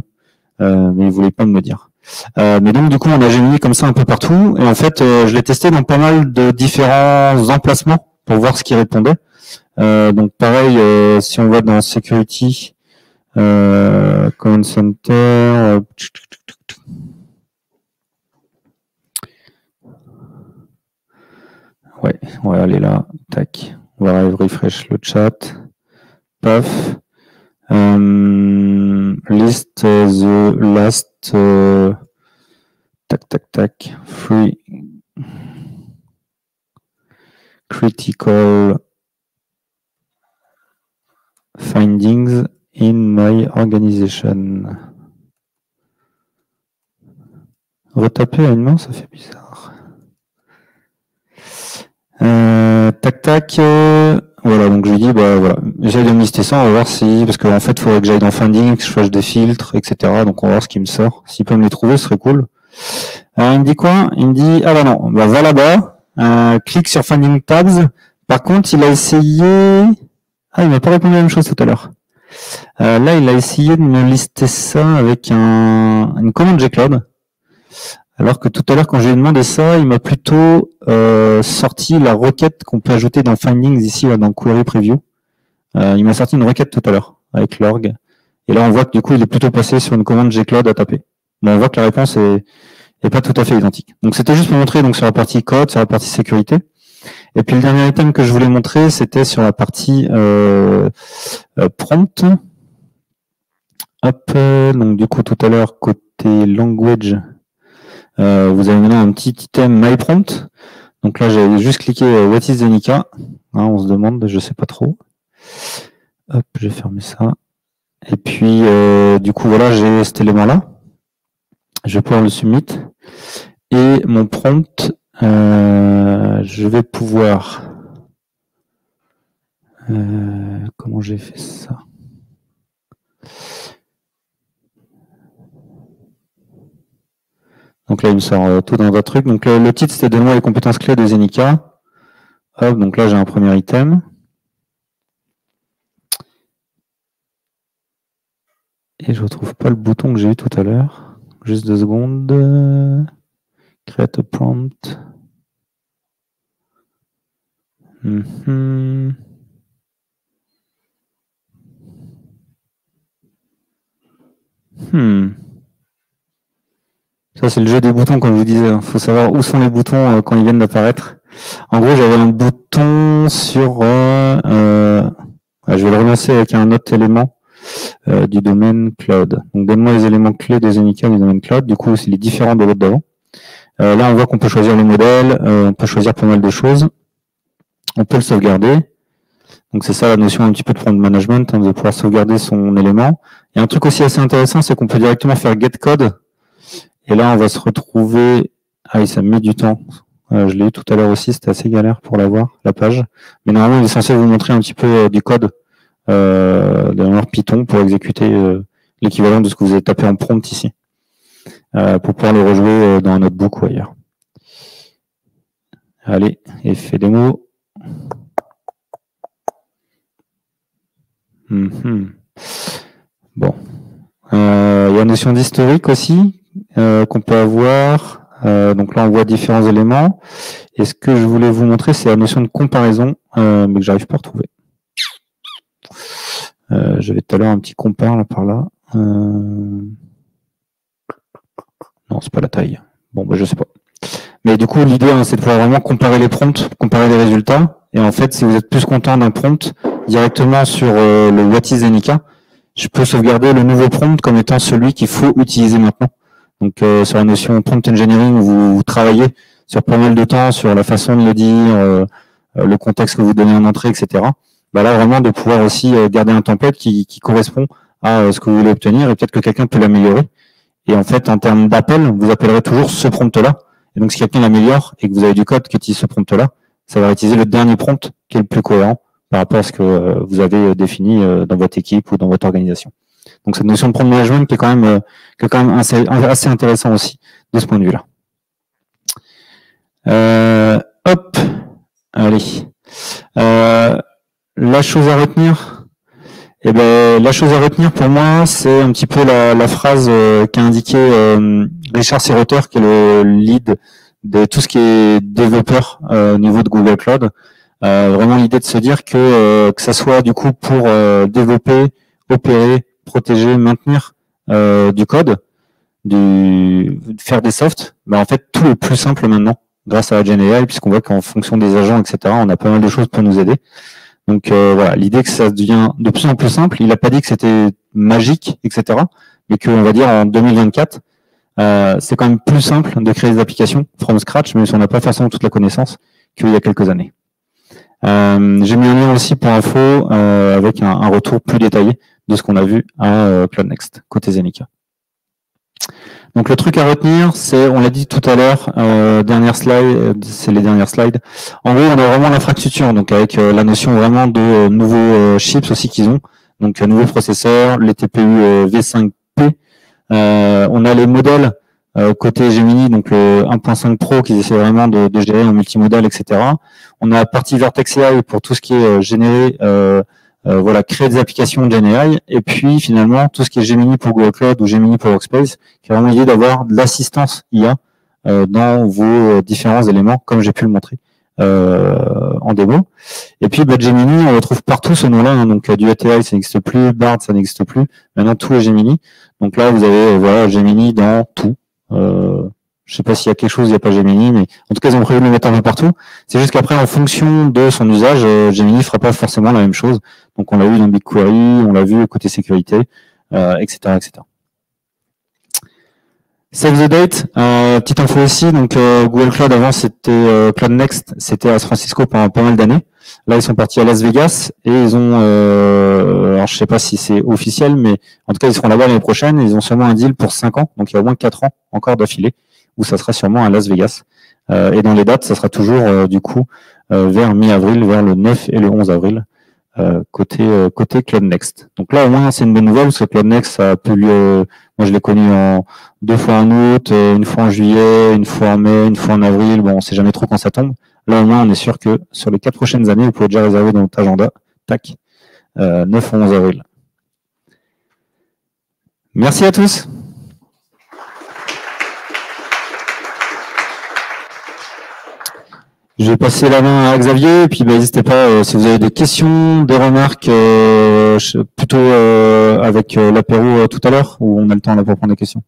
mais il voulait pas me le dire. Mais donc du coup on a Gemini comme ça un peu partout. Et en fait je l'ai testé dans pas mal de différents emplacements pour voir ce qu'il répondait. Donc pareil, si on va dans Security, Command Center, ouais, on va aller là, tac. On va refresh le chat. Paf. List the last tac tac tac free critical findings in my organization. Retaper à une main, ça fait bizarre. Tac tac. Voilà, donc je lui dis, bah voilà, j'essaie de me lister ça, on va voir si, parce qu'en fait, il faudrait que j'aille dans Finding, que je fasse des filtres, etc. Donc on va voir ce qui me sort. S'il peut me les trouver, ce serait cool. Alors il me dit quoi? Il me dit, ah bah non, bah va là-bas, clique sur Finding Tabs. Par contre, il a essayé, ah il m'a pas répondu à la même chose tout à l'heure. Là, il a essayé de me lister ça avec une commande Gcloud. Alors que tout à l'heure, quand je lui ai demandé ça, il m'a plutôt sorti la requête qu'on peut ajouter dans Findings ici, là, dans Query Preview. Il m'a sorti une requête tout à l'heure avec l'org. Et là, on voit que du coup, il est plutôt passé sur une commande Gcloud à taper. Mais on voit que la réponse est pas tout à fait identique. Donc, c'était juste pour montrer donc sur la partie code, sur la partie sécurité. Et puis, le dernier item que je voulais montrer, c'était sur la partie prompt. Hop, donc du coup, tout à l'heure, côté language, vous avez maintenant un petit item myPrompt. Donc là, j'avais juste cliqué What is Zenica. On se demande, je sais pas trop. Hop, je vais fermer ça. Et puis, du coup, voilà, j'ai cet élément-là. Je vais pouvoir le submit. Et mon prompt, je vais pouvoir... comment j'ai fait ça? Donc là, il me sort tout dans un truc. Donc le titre, c'était donne-moi les compétences clés de Zenica. Hop, donc là, j'ai un premier item. Et je retrouve pas le bouton que j'ai eu tout à l'heure. Juste 2 secondes. Create a prompt. Ça, c'est le jeu des boutons, comme je vous disais. Il faut savoir où sont les boutons quand ils viennent d'apparaître. En gros, j'avais un bouton sur... je vais le relancer avec un autre élément du domaine cloud. Donc, donne-moi les éléments clés de Zenica du domaine cloud. Du coup, c'est les différents de l'autre d'avant. Là, on voit qu'on peut choisir le modèle. On peut choisir pas mal de choses. On peut le sauvegarder. Donc, c'est ça la notion un petit peu de prompt management, de pouvoir sauvegarder son élément. Et un truc aussi assez intéressant, c'est qu'on peut directement faire get code. Et là, on va se retrouver... Ah oui, ça met du temps. Je l'ai eu tout à l'heure aussi, c'était assez galère pour l'avoir, la page. Mais normalement, il est censé vous montrer un petit peu du code de manière Python pour exécuter l'équivalent de ce que vous avez tapé en prompt ici. Pour pouvoir le rejouer dans un notebook ou ailleurs. Allez, effet démo. Bon. Il y a la notion d'historique aussi. Qu'on peut avoir. Donc là, on voit différents éléments. Et ce que je voulais vous montrer, c'est la notion de comparaison, mais que j'arrive pas à retrouver. J'avais tout à l'heure un petit compare là par là. Non, c'est pas la taille. Bon, bah, je sais pas. Mais du coup, l'idée, c'est de pouvoir vraiment comparer les prompts, comparer les résultats. Et en fait, si vous êtes plus content d'un prompt, directement sur le What is Zenica, je peux sauvegarder le nouveau prompt comme étant celui qu'il faut utiliser maintenant. Donc, sur la notion prompt engineering, où vous travaillez sur pas mal de temps, sur la façon de le dire, le contexte que vous donnez en entrée, etc. Bah là, vraiment, de pouvoir aussi garder un template qui correspond à ce que vous voulez obtenir, et peut-être que quelqu'un peut l'améliorer. Et en fait, en termes d'appel, vous appellerez toujours ce prompt-là. Et donc, si quelqu'un l'améliore et que vous avez du code qui utilise ce prompt-là, ça va utiliser le dernier prompt qui est le plus cohérent par rapport à ce que vous avez défini dans votre équipe ou dans votre organisation. Donc, cette notion de prompt management qui est quand même assez intéressant aussi de ce point de vue-là. Hop, allez. la chose à retenir, eh ben, la chose à retenir pour moi, c'est un petit peu la phrase qu'a indiqué Richard Seroter, qui est le lead de tout ce qui est développeur au niveau de Google Cloud. Vraiment l'idée de se dire que ça soit du coup pour développer, opérer, protéger, maintenir du code, faire des softs, ben en fait tout est plus simple maintenant grâce à la GenAI, puisqu'on voit qu'en fonction des agents, etc., on a pas mal de choses pour nous aider. Donc voilà, l'idée que ça devient de plus en plus simple. Il n'a pas dit que c'était magique, etc., mais qu'on va dire en 2024, c'est quand même plus simple de créer des applications from scratch, même si on n'a pas forcément toute la connaissance qu'il y a quelques années. J'ai mis un lien aussi pour info avec un retour plus détaillé de ce qu'on a vu à Cloud Next, côté Zenica. Donc le truc à retenir, c'est, on l'a dit tout à l'heure, dernière slide, c'est les dernières slides. En gros, on a vraiment l'infrastructure, donc avec la notion vraiment de nouveaux chips aussi qu'ils ont, donc nouveaux processeurs, les TPU V5P. On a les modèles côté Gemini, donc le 1.5 Pro qu'ils essaient vraiment de gérer en multimodal, etc. On a la partie Vertex AI pour tout ce qui est généré, voilà, créer des applications de GenAI, et puis finalement tout ce qui est Gemini pour Google Cloud ou Gemini pour Workspace, qui est vraiment l'idée d'avoir de l'assistance IA dans vos différents éléments, comme j'ai pu le montrer en démo. Et puis Gemini, on retrouve partout ce nom-là, hein, donc Duet AI ça n'existe plus, Bard ça n'existe plus, maintenant tout est Gemini. Donc là vous avez voilà Gemini dans tout. Je sais pas s'il y a quelque chose, il n'y a pas Gemini, mais en tout cas, ils ont prévu de le mettre un peu partout. C'est juste qu'après, en fonction de son usage, Gemini fera pas forcément la même chose. Donc, on l'a vu dans BigQuery, on l'a vu côté sécurité, etc., etc. Save the date, petite info aussi. Donc, Google Cloud avant, c'était Cloud Next, c'était à San Francisco pendant pas mal d'années. Là, ils sont partis à Las Vegas et ils ont, alors je sais pas si c'est officiel, mais en tout cas, ils seront là-bas l'année prochaine. Ils ont sûrement un deal pour 5 ans, donc il y a au moins 4 ans encore d'affilée, où ça sera sûrement à Las Vegas. Et dans les dates, ça sera toujours du coup vers mi-avril, vers le 9 et le 11 avril, côté Cloud Next. Donc là, au moins, c'est une bonne nouvelle, parce que Cloud Next, ça a pu lieu, moi je l'ai connu en 2 fois en août, une fois en juillet, une fois en mai, une fois en avril. Bon, on sait jamais trop quand ça tombe. Là, au moins, on est sûr que sur les 4 prochaines années, vous pouvez déjà réserver dans votre agenda. Tac. 9 ou 11 avril. Merci à tous. Je vais passer la main à Xavier, et puis n'hésitez pas, si vous avez des questions, des remarques, plutôt avec l'apéro tout à l'heure, ou on a le temps là pour prendre des questions.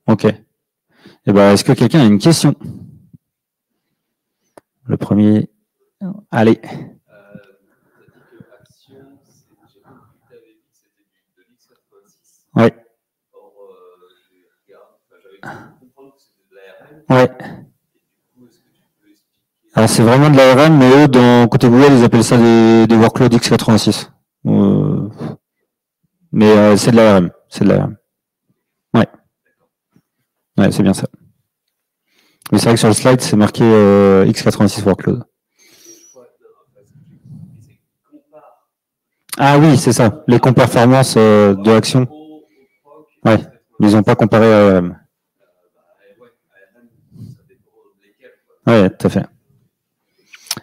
Ok. Eh ben, est-ce que quelqu'un a une question? Le premier. Allez. Ouais. Ouais. Alors c'est vraiment de l'ARM, mais eux, côté Google, ils appellent ça des workloads x86. Mais c'est de l'ARM. C'est de l'ARM. Ouais. Ouais, c'est bien ça. Mais c'est vrai que sur le slide, c'est marqué x86 workload. Ah oui, c'est ça. Les performances de Action. Ouais. Ils n'ont pas comparé à ARM. Ouais, tout à fait.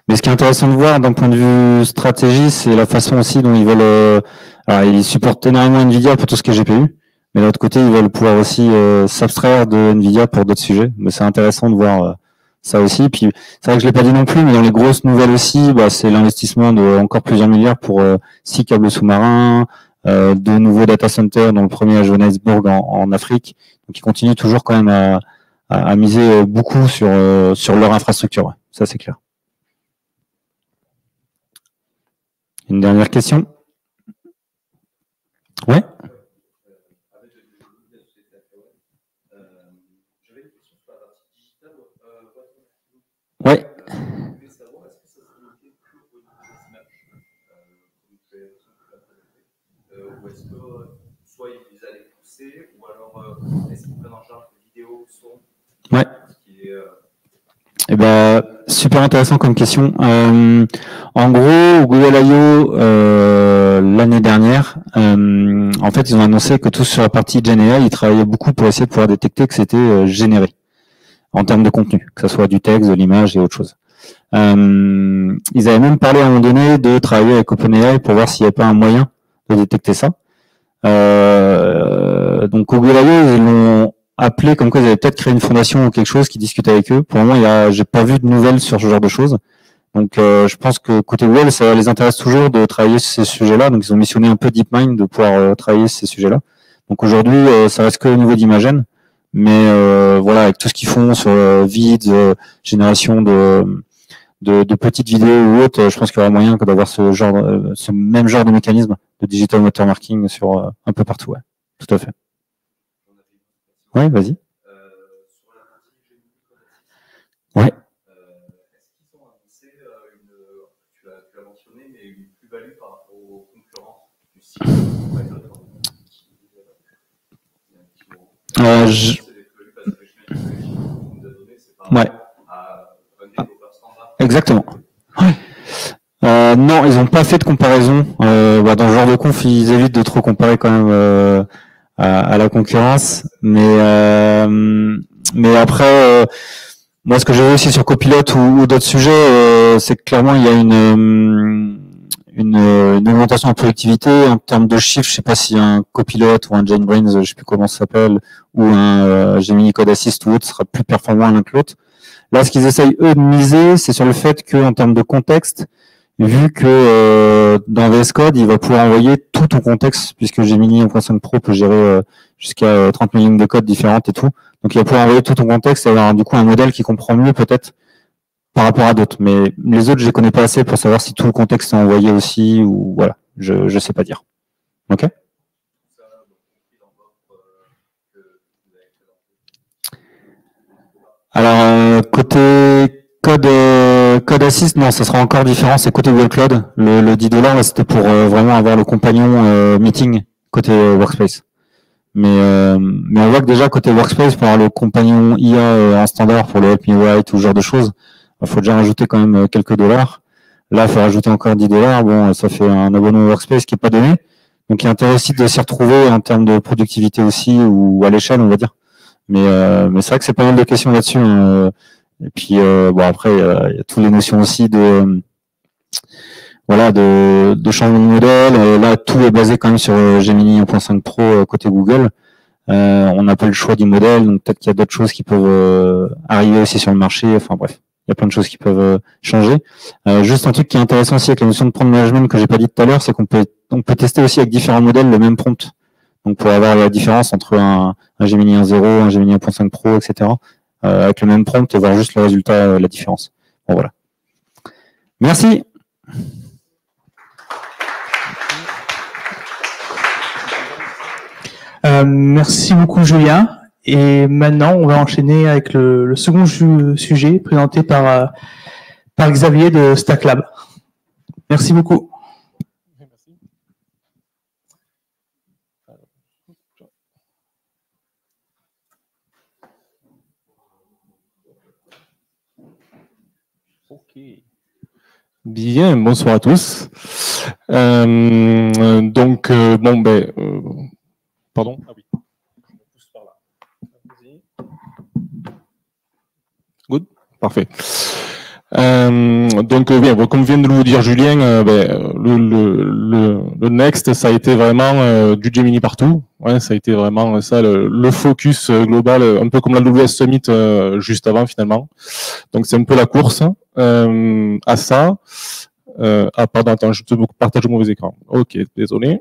Mais ce qui est intéressant de voir d'un point de vue stratégie, c'est la façon aussi dont ils veulent. Alors, ils supportent énormément Nvidia pour tout ce qui est GPU, mais de l'autre côté, ils veulent pouvoir aussi s'abstraire de Nvidia pour d'autres sujets. Mais c'est intéressant de voir ça aussi. Puis c'est vrai que je l'ai pas dit non plus, mais dans les grosses nouvelles aussi, c'est l'investissement de encore plusieurs milliards pour 6 câbles sous-marins, 2 nouveaux data centers, dont le premier à Johannesburg en Afrique. Donc ils continuent toujours quand même à miser beaucoup sur leur infrastructure. Ouais. Ça c'est clair. Une dernière question? Ouais. Ouais. Ou est-ce que soit ils allaient pousser, ou alors est-ce qu'ils prennent en charge les vidéos, son? Ouais. Eh ben, super intéressant comme question. En gros, Google I.O. L'année dernière, en fait, ils ont annoncé que tous sur la partie GenAI, ils travaillaient beaucoup pour essayer de pouvoir détecter que c'était généré en termes de contenu, que ce soit du texte, de l'image et autre chose. Ils avaient même parlé à un moment donné de travailler avec OpenAI pour voir s'il n'y avait pas un moyen de détecter ça. Donc Google I.O. ils l'ont appelé comme quoi ils avaient peut-être créé une fondation ou quelque chose qui discute avec eux. Pour le moment, j'ai pas vu de nouvelles sur ce genre de choses. Donc je pense que côté Google, ça les intéresse toujours de travailler sur ces sujets-là. Donc ils ont missionné un peu DeepMind de pouvoir travailler sur ces sujets-là. Donc aujourd'hui, ça reste que au niveau d'Imagen, mais voilà, avec tout ce qu'ils font sur vide, génération de petites vidéos ou autres, je pense qu'il y aura moyen que d'avoir ce même genre de mécanisme de digital watermarking sur un peu partout. Ouais, tout à fait. Ouais, vas-y. Ouais. Est-ce qu'ils ont annoncé tu l'as mentionné, mais une plus-value par rapport aux concurrents du site Ouais. Exactement. Ouais. Non, ils n'ont pas fait de comparaison. Dans ce genre de conf, ils évitent de trop comparer quand même à la concurrence. Mais après, moi, ce que j'ai vu aussi sur Copilot ou d'autres sujets, c'est que clairement, il y a une augmentation en productivité en termes de chiffres. Je sais pas si un Copilot ou un JetBrains, je sais plus comment ça s'appelle, ou un Gemini Code Assist ou autre sera plus performant l'un que l'autre. Là, ce qu'ils essayent eux de miser, c'est sur le fait qu'en termes de contexte, vu que dans VS Code, il va pouvoir envoyer tout ton contexte, puisque Gemini 1.5 Pro peut gérer jusqu'à 30 000 lignes de code différentes et tout. Donc, il va pouvoir envoyer tout ton contexte et avoir du coup un modèle qui comprend mieux peut-être par rapport à d'autres. Mais les autres, je les connais pas assez pour savoir si tout le contexte est envoyé aussi ou voilà. Je sais pas dire. Ok. Alors côté code assist, non, ça sera encore différent. C'est côté Google Cloud. Le $10 là, c'était pour vraiment avoir le compagnon meeting côté Workspace. Mais on voit que déjà côté Workspace, pour avoir le compagnon IA en standard pour le Help Me Write ou ce genre de choses, il faut déjà rajouter quand même quelques dollars. Là, il faut rajouter encore $10. Bon, ça fait un abonnement Workspace qui est pas donné. Donc, il y a intérêt aussi de s'y retrouver en termes de productivité aussi ou à l'échelle, on va dire. Mais c'est vrai que c'est pas mal de questions là-dessus. Hein. Et puis, après, il y a toutes les notions aussi de changement de modèle. Là, tout est basé quand même sur Gemini 1.5 Pro côté Google. On n'a pas le choix du modèle, donc peut-être qu'il y a d'autres choses qui peuvent arriver aussi sur le marché. Enfin bref, il y a plein de choses qui peuvent changer. Juste un truc qui est intéressant aussi avec la notion de prompt management que j'ai pas dit tout à l'heure, c'est qu'on peut tester aussi avec différents modèles le même prompt. Donc pour avoir la différence entre un Gemini 1.0, un Gemini 1.5 Pro, etc. Avec le même prompt et voir juste le résultat, la différence. Bon voilà. Merci. Merci beaucoup Julien. Et maintenant, on va enchaîner avec le second sujet présenté par Xavier de StackLab. Merci beaucoup. Bien, bonsoir à tous. Pardon. Ah oui. Je pousse par là. Good. Parfait. Comme vient de vous dire Julien, le Next, ça a été vraiment du Gemini partout. Ouais, ça a été vraiment ça le focus global, un peu comme la AWS Summit juste avant finalement. Donc c'est un peu la course à ça. Pardon, attends, je te partage mon mauvais écran. Ok, désolé.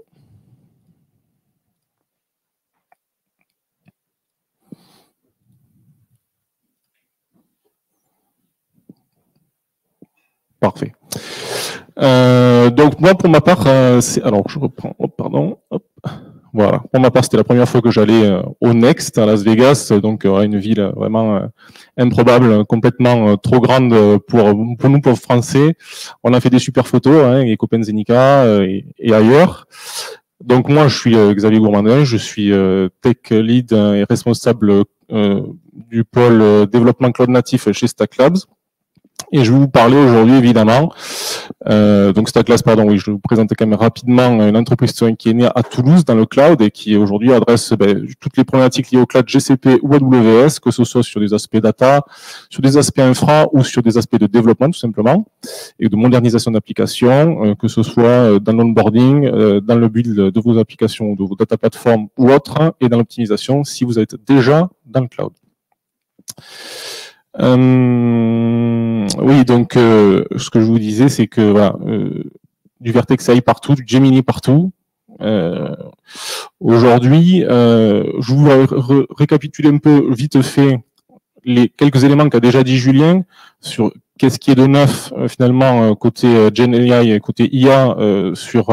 Parfait. Donc moi, pour ma part, alors je reprends. Pardon. Hop. Voilà. Pour ma part, c'était la première fois que j'allais au Next à Las Vegas, donc une ville vraiment improbable, complètement trop grande pour nous, pour Français. On a fait des super photos, hein, les copains Zenica et ailleurs. Donc moi, je suis Xavier Gourmandin, je suis tech lead et responsable du pôle développement cloud natif chez StackLabs. Et je vais vous parler aujourd'hui, évidemment, donc Stackless, pardon, oui, je vais vous présenter quand même rapidement une entreprise qui est née à Toulouse dans le cloud et qui aujourd'hui adresse toutes les problématiques liées au cloud GCP ou AWS, que ce soit sur des aspects data, sur des aspects infra ou sur des aspects de développement tout simplement, et de modernisation d'applications, que ce soit dans l'onboarding, dans le build de vos applications, de vos data platforms ou autres, et dans l'optimisation si vous êtes déjà dans le cloud. Oui, donc ce que je vous disais, c'est que voilà, du Vertex AI partout, du Gemini partout. Aujourd'hui, je vous récapituler un peu vite fait les quelques éléments qu'a déjà dit Julien sur qu'est-ce qui est de neuf finalement côté Gen AI et côté IA sur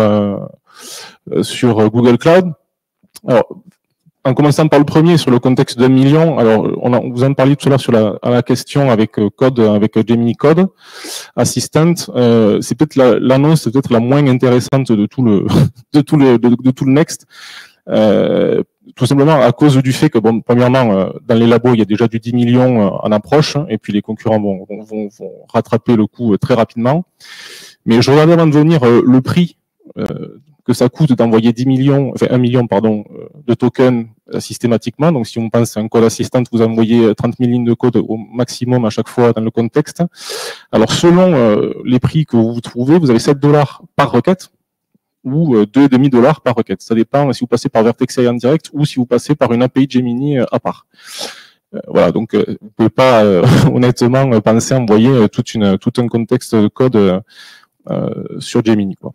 Google Cloud. Alors, en commençant par le premier, sur le contexte d'1 million, alors vous en parliez tout à l'heure sur la question avec Gemini Code Assistant, c'est peut-être l'annonce, c'est peut-être la moins intéressante de tout le de tout le Next, tout simplement à cause du fait que bon, premièrement, dans les labos, il y a déjà du 10 millions en approche, et puis les concurrents vont rattraper le coup très rapidement. Mais je regarde avant de venir le prix que ça coûte d'envoyer 1 million, pardon, de tokens systématiquement. Donc, si on pense à un code assistant, vous envoyez 30 000 lignes de code au maximum à chaque fois dans le contexte. Alors, selon les prix que vous trouvez, vous avez 7 $ par requête ou 2,5 $ par requête. Ça dépend si vous passez par Vertex AI en direct ou si vous passez par une API Gemini à part. Voilà, donc vous pouvez pas honnêtement penser à envoyer tout un contexte de code sur Gemini, quoi.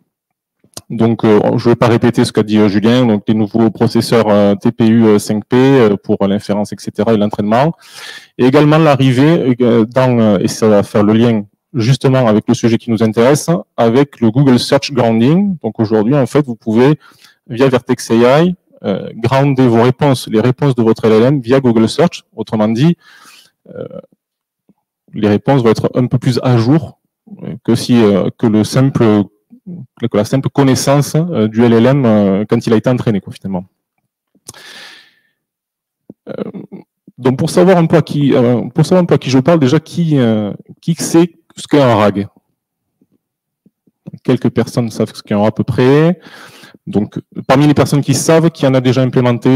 Donc, je ne vais pas répéter ce qu'a dit Julien, donc des nouveaux processeurs TPU 5P pour l'inférence, etc., et l'entraînement. Et également l'arrivée et ça va faire le lien justement avec le sujet qui nous intéresse, avec le Google Search Grounding. Donc aujourd'hui, en fait, vous pouvez, via Vertex AI, grounder vos réponses, les réponses de votre LLM via Google Search. Autrement dit, les réponses vont être un peu plus à jour que la simple connaissance du LLM quand il a été entraîné, quoi, finalement. Donc pour savoir un peu à qui je parle, déjà qui sait ce qu'est un RAG? Quelques personnes savent ce qu'est un RAG à peu près. Donc parmi les personnes qui savent, qui en a déjà implémenté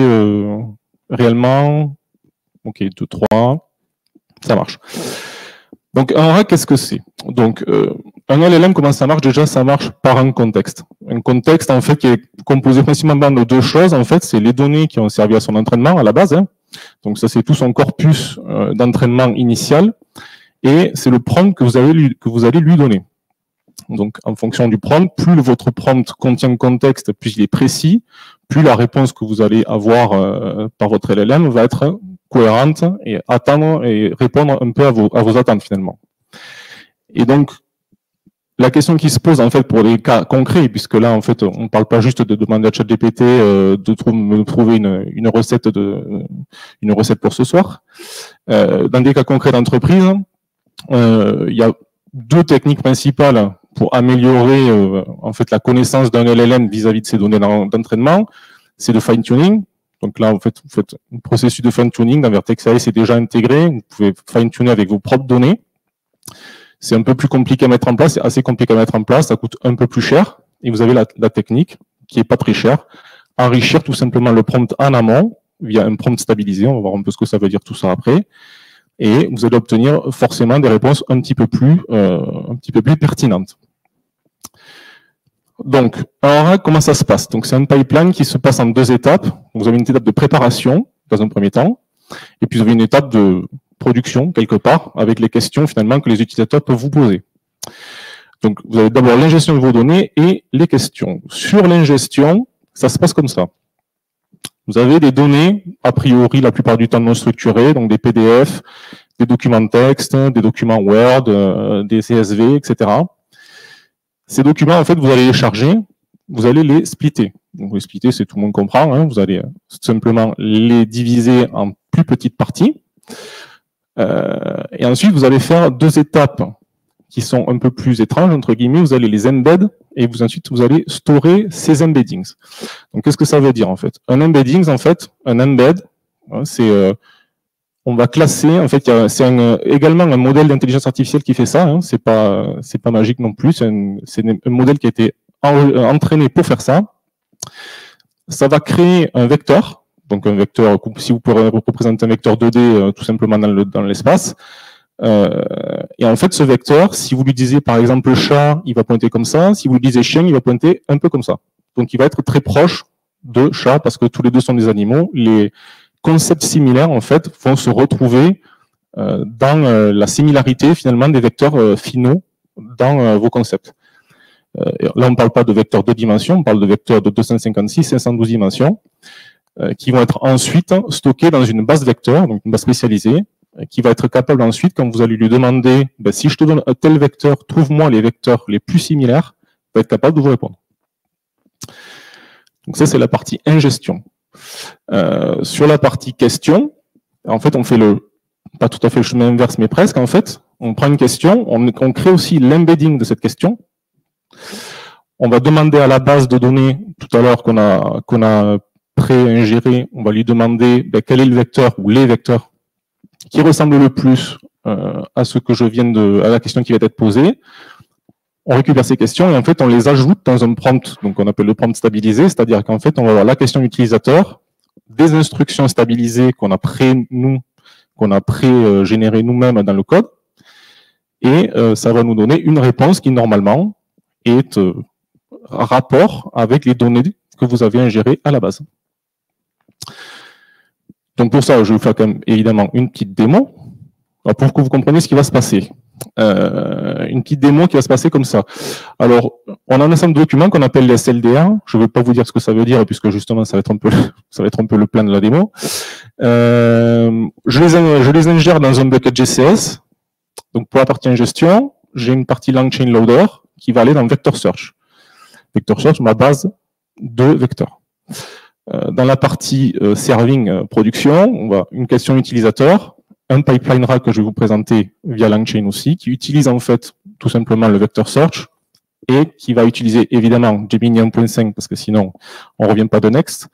réellement? Ok, 2, 3, ça marche. Donc un RAG, qu'est-ce que c'est? Donc un LLM, comment ça marche? Déjà, ça marche par un contexte. Un contexte, en fait, qui est composé principalement de deux choses. En fait, c'est les données qui ont servi à son entraînement à la base. Hein. Donc ça, c'est tout son corpus d'entraînement initial. Et c'est le prompt que vous allez lui donner. Donc, en fonction du prompt, plus votre prompt contient contexte, plus il est précis, plus la réponse que vous allez avoir par votre LLM va être cohérente et attendre et répondre un peu à vos attentes finalement. Et donc, la question qui se pose en fait pour les cas concrets, puisque là en fait on ne parle pas juste de demander à ChatGPT de trouver une recette pour ce soir. Dans des cas concrets d'entreprise, il y a deux techniques principales pour améliorer en fait la connaissance d'un LLM vis-à-vis de ses données d'entraînement. C'est le fine-tuning. Donc là, en fait, vous faites un processus de fine-tuning. Dans Vertex AI, c'est déjà intégré. Vous pouvez fine-tuner avec vos propres données. C'est un peu plus compliqué à mettre en place, c'est assez compliqué à mettre en place, ça coûte un peu plus cher. Et vous avez la technique, qui est pas très chère, enrichir tout simplement le prompt en amont, via un prompt stabilisé, on va voir un peu ce que ça veut dire tout ça après. Et vous allez obtenir forcément des réponses un petit peu plus pertinentes. Donc, alors comment ça se passe? Donc c'est un pipeline qui se passe en deux étapes. Vous avez une étape de préparation, dans un premier temps, et puis vous avez une étape de production, quelque part, avec les questions finalement que les utilisateurs peuvent vous poser. Donc, vous avez d'abord l'ingestion de vos données et les questions. Sur l'ingestion, ça se passe comme ça. Vous avez des données, a priori, la plupart du temps non structurées, donc des PDF, des documents texte, des documents Word, des CSV, etc. Ces documents, en fait, vous allez les charger, vous allez les splitter. Donc, les splitter, c'est tout le monde comprend, hein, vous allez simplement les diviser en plus petites parties. Et ensuite, vous allez faire deux étapes qui sont un peu plus étranges, entre guillemets. Vous allez les embed et ensuite, vous allez storer ces embeddings. Donc, qu'est-ce que ça veut dire, en fait? Un embedding, en fait, un embed, hein, c'est, on va classer, en fait, c'est également un modèle d'intelligence artificielle qui fait ça, hein, c'est pas magique non plus, c'est un modèle qui a été entraîné pour faire ça. Ça va créer un vecteur, donc un vecteur, si vous pouvez représenter un vecteur 2D tout simplement dans l'espace. Et en fait, ce vecteur, si vous lui disiez par exemple chat, il va pointer comme ça, si vous lui disiez chien, il va pointer un peu comme ça. Donc il va être très proche de chat parce que tous les deux sont des animaux. Les concepts similaires, en fait, vont se retrouver dans la similarité finalement des vecteurs finaux dans vos concepts. Là, on ne parle pas de vecteurs de dimensions, on parle de vecteurs de 256, 512 dimensions, qui vont être ensuite stockés dans une base vecteur, donc une base spécialisée, qui va être capable ensuite, quand vous allez lui demander, ben, si je te donne un tel vecteur, trouve-moi les vecteurs les plus similaires, va être capable de vous répondre. Donc ça, c'est la partie ingestion. Sur la partie question, en fait, on fait pas tout à fait le chemin inverse, mais presque, en fait. On prend une question, on crée aussi l'embedding de cette question. On va demander à la base de données, tout à l'heure qu'on a pré-ingéré, on va lui demander ben, quel est le vecteur ou les vecteurs qui ressemblent le plus à ce que à la question qui va être posée. On récupère ces questions et en fait on les ajoute dans un prompt, donc on appelle le prompt stabilisé, c'est-à-dire qu'en fait on va avoir la question utilisateur, des instructions stabilisées qu'on a pré-générées nous-mêmes dans le code, et ça va nous donner une réponse qui normalement est rapport avec les données que vous avez ingérées à la base. Donc pour ça, je vais vous faire quand même évidemment une petite démo pour que vous compreniez ce qui va se passer. Une petite démo qui va se passer comme ça. Alors, on a un ensemble de documents qu'on appelle les SLDR. Je ne vais pas vous dire ce que ça veut dire puisque justement ça va être un peu le plan de la démo. Je les ingère dans un bucket GCS. Donc pour la partie ingestion, j'ai une partie LangChain Loader qui va aller dans Vector Search. Vector Search, ma base de vecteurs. Dans la partie serving production, on va une question utilisateur, un pipeline rack que je vais vous présenter via LangChain aussi, qui utilise en fait tout simplement le Vector Search et qui va utiliser évidemment Gemini 1.5 parce que sinon on revient pas de Next,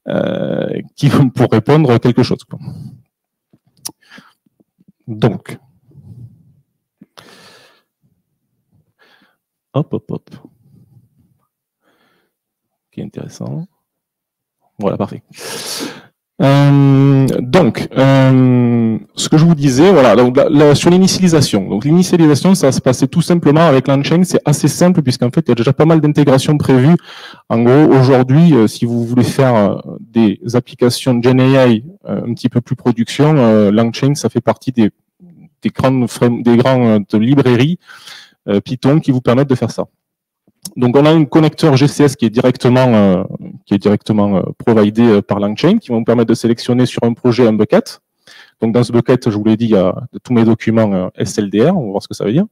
pour répondre à quelque chose. Donc, hop. Qui est intéressant. Voilà, parfait. Donc, ce que je vous disais, voilà, donc sur l'initialisation. Donc l'initialisation, ça va se passer tout simplement avec LangChain. C'est assez simple puisqu'en fait, il y a déjà pas mal d'intégrations prévues. En gros, aujourd'hui, si vous voulez faire des applications GenAI un petit peu plus production, LangChain, ça fait partie des grandes librairies Python qui vous permettent de faire ça. Donc, on a un connecteur GCS qui est directement providé par LangChain, qui va nous permettre de sélectionner sur un projet un bucket. Donc, dans ce bucket, je vous l'ai dit, il y a tous mes documents SLDR. On va voir ce que ça veut dire.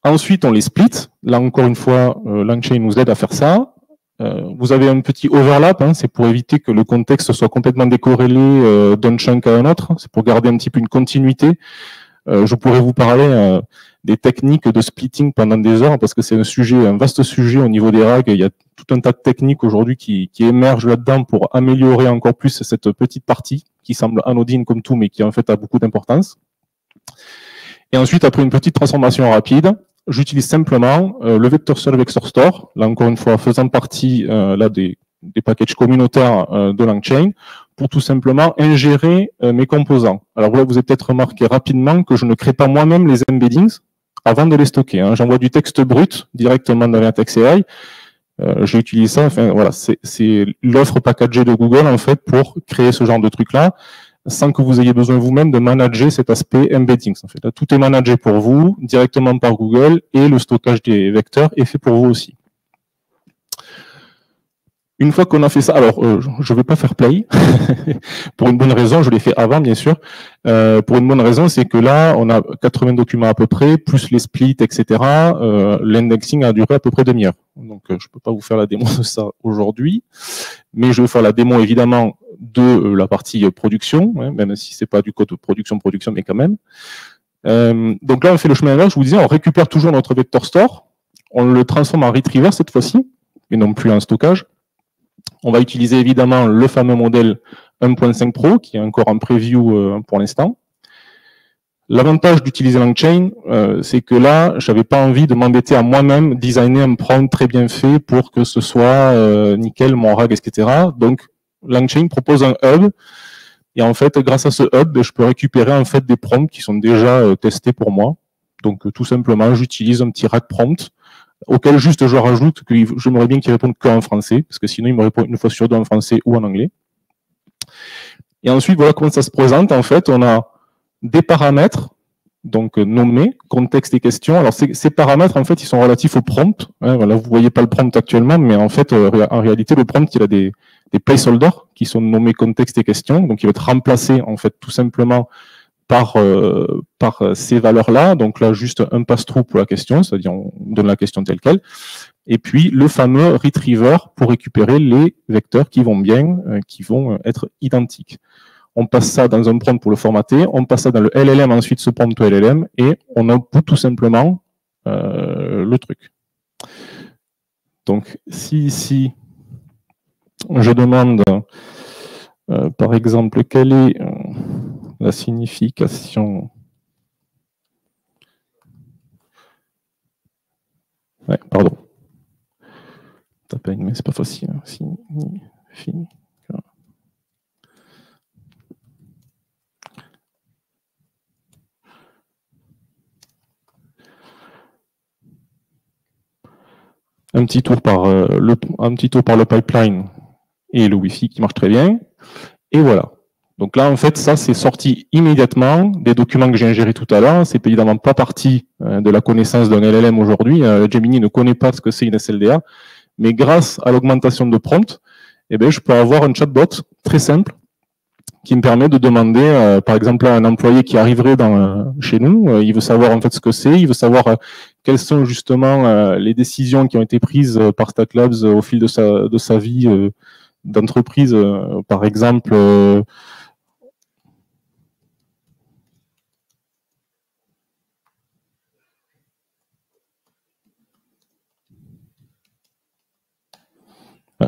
Ensuite, on les split. Là, encore une fois, LangChain nous aide à faire ça. Vous avez un petit overlap. Hein, c'est pour éviter que le contexte soit complètement décorrélé d'un chunk à un autre. C'est pour garder un petit peu une continuité. Je pourrais vous parler des techniques de splitting pendant des heures parce que c'est un vaste sujet au niveau des RAG. Il y a tout un tas de techniques aujourd'hui qui émergent là-dedans pour améliorer encore plus cette petite partie qui semble anodine comme tout, mais qui en fait a beaucoup d'importance. Et ensuite, après une petite transformation rapide, j'utilise simplement le Vector Search Vector Store, là encore une fois faisant partie des packages communautaires de LangChain, pour tout simplement ingérer mes composants. Alors là, vous avez peut-être remarqué rapidement que je ne crée pas moi-même les embeddings avant de les stocker. Hein. J'envoie du texte brut directement dans Vertex AI. J'ai utilisé ça. Enfin, voilà, c'est l'offre packagée de Google en fait pour créer ce genre de truc-là, sans que vous ayez besoin vous-même de manager cet aspect embeddings. En fait, là, tout est managé pour vous directement par Google et le stockage des vecteurs est fait pour vous aussi. Une fois qu'on a fait ça, alors je ne vais pas faire play, pour une bonne raison, je l'ai fait avant bien sûr, pour une bonne raison, c'est que là, on a 80 documents à peu près, plus les splits, etc. L'indexing a duré à peu près demi-heure. Donc je ne peux pas vous faire la démo de ça aujourd'hui, mais je vais faire la démo évidemment de la partie production, hein, même si c'est pas du code de production, mais quand même. Donc là, on fait le chemin inverse, je vous disais, on récupère toujours notre vector store, on le transforme en retriever cette fois-ci, et non plus en stockage. On va utiliser évidemment le fameux modèle 1.5 Pro, qui est encore en preview pour l'instant. L'avantage d'utiliser LangChain, c'est que là, j'avais pas envie de m'embêter à moi-même designer un prompt très bien fait pour que ce soit nickel, mon RAG, etc. Donc, LangChain propose un hub, et en fait, grâce à ce hub, je peux récupérer en fait des prompts qui sont déjà testés pour moi. Donc, tout simplement, j'utilise un petit RAG prompt, auquel juste je rajoute que j'aimerais bien qu'il réponde qu'en français, parce que sinon, il me répond une fois sur deux en français ou en anglais. Et ensuite, voilà comment ça se présente. En fait, on a des paramètres, donc nommés, contexte et questions. Alors ces paramètres, en fait, ils sont relatifs au prompt. Hein, voilà, vous voyez pas le prompt actuellement, mais en fait, en réalité, le prompt, il a des placeholders qui sont nommés contexte et questions. Donc, il va être remplacé, en fait, tout simplement par ces valeurs-là. Donc là, juste un pass-through pour la question, c'est-à-dire on donne la question telle quelle. Et puis, le fameux retriever pour récupérer les vecteurs qui vont bien, qui vont être identiques. On passe ça dans un prompt pour le formater, on passe ça dans le LLM, ensuite ce prompt au LLM, et on output tout simplement le truc. Donc, si ici, je demande, par exemple, quelle est la signification... Ouais, pardon. Mais c'est pas facile. Signification. Un petit tour par le pipeline et le Wi-Fi qui marche très bien. Et voilà. Donc là, en fait, ça, c'est sorti immédiatement des documents que j'ai ingérés tout à l'heure. C'est évidemment pas partie de la connaissance d'un LLM aujourd'hui. Gemini ne connaît pas ce que c'est une SLDA. Mais grâce à l'augmentation de prompt, eh ben, je peux avoir un chatbot très simple qui me permet de demander, par exemple, à un employé qui arriverait chez nous, il veut savoir en fait ce que c'est, il veut savoir quelles sont justement les décisions qui ont été prises par Stack Labs au fil de sa vie d'entreprise, par exemple.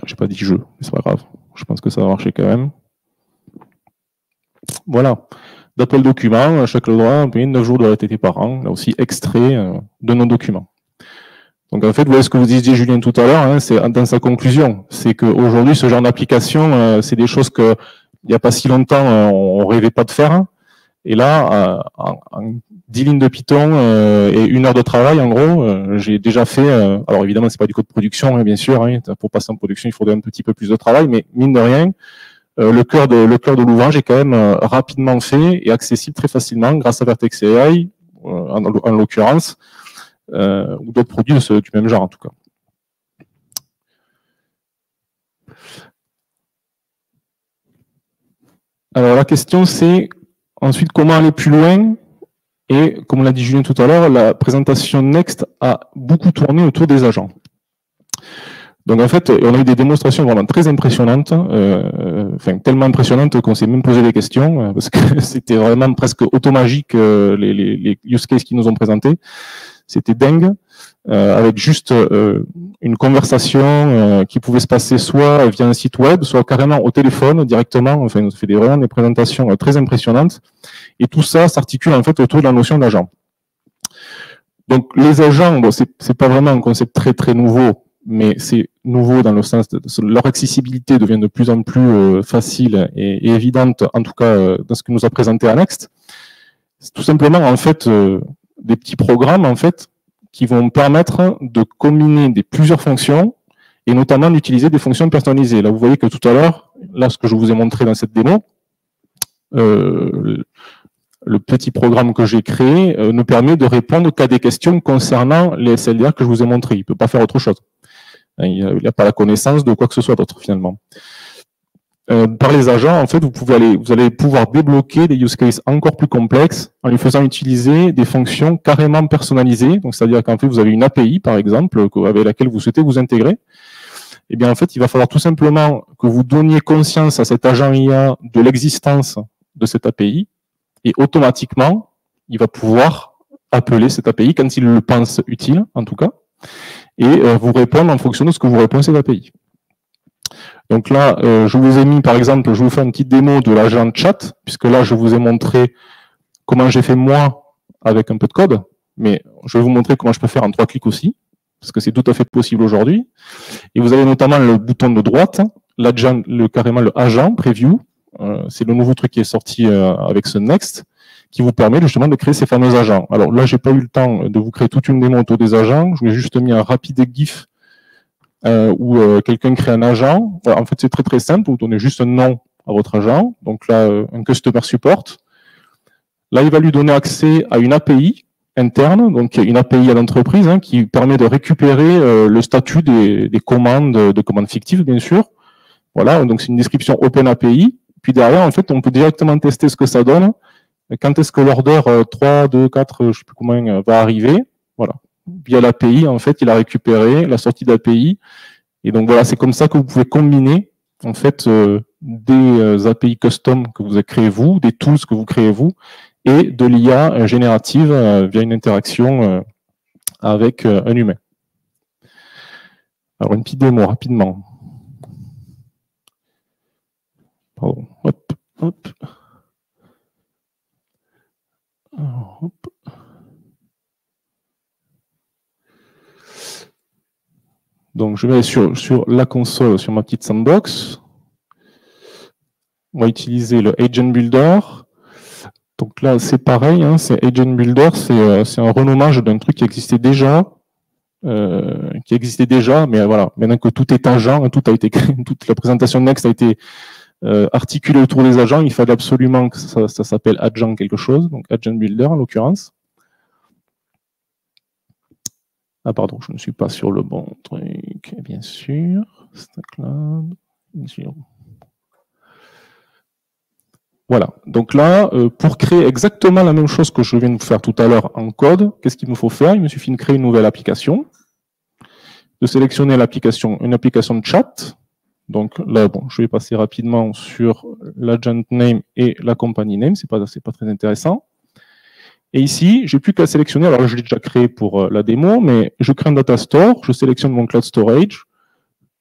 J'ai pas dit jeu, mais c'est pas grave. Je pense que ça va marcher quand même. Voilà. D'appel document, chaque droit, 9 jours de RTT par an, là aussi extrait de nos documents. Donc en fait, vous voyez ce que vous disiez Julien tout à l'heure, hein, c'est dans sa conclusion, c'est qu'aujourd'hui, ce genre d'application, c'est des choses que il n'y a pas si longtemps, on rêvait pas de faire. Et là, en 10 lignes de Python et 1 heure de travail, en gros, j'ai déjà fait, alors évidemment, c'est pas du code de production, hein, bien sûr, hein, pour passer en production, il faudrait un petit peu plus de travail, mais mine de rien, le cœur de l'ouvrage est quand même rapidement fait et accessible très facilement grâce à Vertex AI, en l'occurrence, ou d'autres produits du même genre en tout cas. Alors la question c'est ensuite comment aller plus loin, et comme l'a dit Julien tout à l'heure, la présentation Next a beaucoup tourné autour des agents. Donc en fait, on a eu des démonstrations vraiment très impressionnantes, enfin tellement impressionnantes qu'on s'est même posé des questions, parce que c'était vraiment presque automagique les use cases qu'ils nous ont présentés. C'était dingue, avec juste une conversation qui pouvait se passer soit via un site web, soit carrément au téléphone directement. Enfin, on fait vraiment des présentations très impressionnantes. Et tout ça s'articule en fait autour de la notion d'agent. Donc les agents, bon, c'est pas vraiment un concept très très nouveau, mais c'est nouveau dans le sens de leur accessibilité devient de plus en plus facile et évidente, en tout cas dans ce que nous a présenté Next. C'est tout simplement en fait des petits programmes en fait qui vont permettre de combiner plusieurs fonctions et notamment d'utiliser des fonctions personnalisées. Là, vous voyez que tout à l'heure, là, ce que je vous ai montré dans cette démo, le petit programme que j'ai créé ne permet de répondre qu'à des questions concernant les SLDA que je vous ai montré. Il ne peut pas faire autre chose. Il n'a pas la connaissance de quoi que ce soit d'autre finalement. Par les agents, en fait, vous allez pouvoir débloquer des use cases encore plus complexes en lui faisant utiliser des fonctions carrément personnalisées. Donc, c'est-à-dire qu'en fait, vous avez une API, par exemple, avec laquelle vous souhaitez vous intégrer. Eh bien, en fait, il va falloir tout simplement que vous donniez conscience à cet agent IA de l'existence de cette API, et automatiquement, il va pouvoir appeler cette API quand il le pense utile, en tout cas, et vous répondre en fonction de ce que vous répond à cette API. Donc là, je vous ai mis, par exemple, je vous fais une petite démo de l'agent chat, puisque là, je vous ai montré comment j'ai fait moi avec un peu de code, mais je vais vous montrer comment je peux faire en 3 clics aussi, parce que c'est tout à fait possible aujourd'hui. Et vous avez notamment le bouton de droite, l'agent, carrément le agent preview, c'est le nouveau truc qui est sorti avec ce Next, qui vous permet justement de créer ces fameux agents. Alors là, j'ai pas eu le temps de vous créer toute une démo autour des agents, je vous ai juste mis un rapide GIF où quelqu'un crée un agent. En fait, c'est très très simple, vous donnez juste un nom à votre agent, donc là, un customer support. Là, il va lui donner accès à une API interne, donc une API à l'entreprise, hein, qui permet de récupérer le statut des commandes, de commandes fictives, bien sûr. Voilà, donc c'est une description Open API. Puis derrière, en fait, on peut directement tester ce que ça donne. Quand est-ce que l'order 3, 2, 4, je sais plus comment va arriver. Voilà. Via l'API, en fait, il a récupéré la sortie d'API. Et donc voilà, c'est comme ça que vous pouvez combiner, en fait, des API custom que vous avez créés vous, des tools que vous créez vous, et de l'IA générative via une interaction avec un humain. Alors, une petite démo rapidement. Pardon. Hop, hop. Alors, hop. Donc, je vais aller sur la console, sur ma petite sandbox. On va utiliser le Agent Builder. Donc là, c'est pareil, hein, c'est Agent Builder, c'est un renommage d'un truc qui existait déjà, mais voilà, maintenant que tout est agent, tout a été créé, toute la présentation Next a été articulée autour des agents, il fallait absolument que ça s'appelle agent quelque chose, donc Agent Builder en l'occurrence. Ah pardon, je ne suis pas sur le bon truc, bien sûr. StackCloud, bien sûr. Voilà, donc là, pour créer exactement la même chose que je viens de vous faire tout à l'heure en code, qu'est-ce qu'il me faut faire? Il me suffit de créer une nouvelle application, de sélectionner l'application, une application de chat. Donc là, bon, je vais passer rapidement sur l'agent name et la company name, c'est pas très intéressant. Et ici, j'ai plus qu'à sélectionner, alors je l'ai déjà créé pour la démo, mais je crée un data store, je sélectionne mon cloud storage,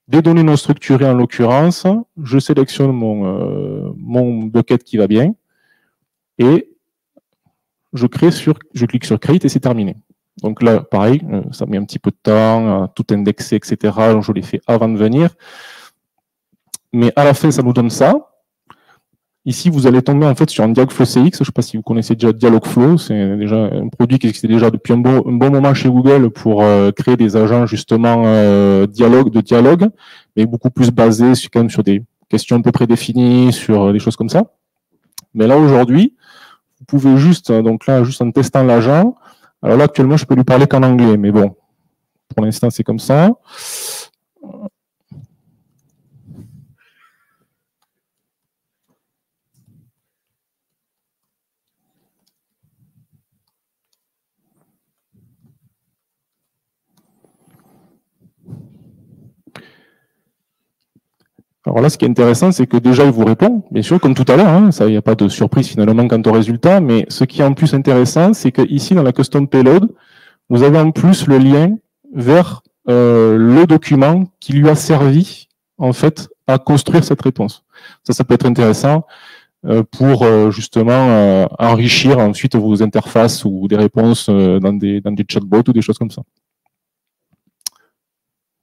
des données non structurées en l'occurrence, je sélectionne mon bucket qui va bien, et je clique sur Create et c'est terminé. Donc là, pareil, ça met un petit peu de temps, tout indexer, etc. Donc je l'ai fait avant de venir. Mais à la fin, ça nous donne ça. Ici, vous allez tomber en fait sur un Dialogflow CX. Je ne sais pas si vous connaissez déjà Dialogflow. C'est déjà un produit qui existait déjà depuis un bon moment chez Google pour créer des agents justement de dialogue, mais beaucoup plus basés quand même sur des questions un peu prédéfinies, sur des choses comme ça. Mais là aujourd'hui, vous pouvez juste, donc là, juste en testant l'agent. Alors là, actuellement, je peux lui parler qu'en anglais, mais bon, pour l'instant, c'est comme ça. Alors là, ce qui est intéressant, c'est que déjà, il vous répond, bien sûr, comme tout à l'heure, hein, il n'y a pas de surprise finalement quant au résultat, mais ce qui est en plus intéressant, c'est que ici, dans la custom payload, vous avez en plus le lien vers le document qui lui a servi, en fait, à construire cette réponse. Ça peut être intéressant pour justement enrichir ensuite vos interfaces ou des réponses dans des chatbots ou des choses comme ça.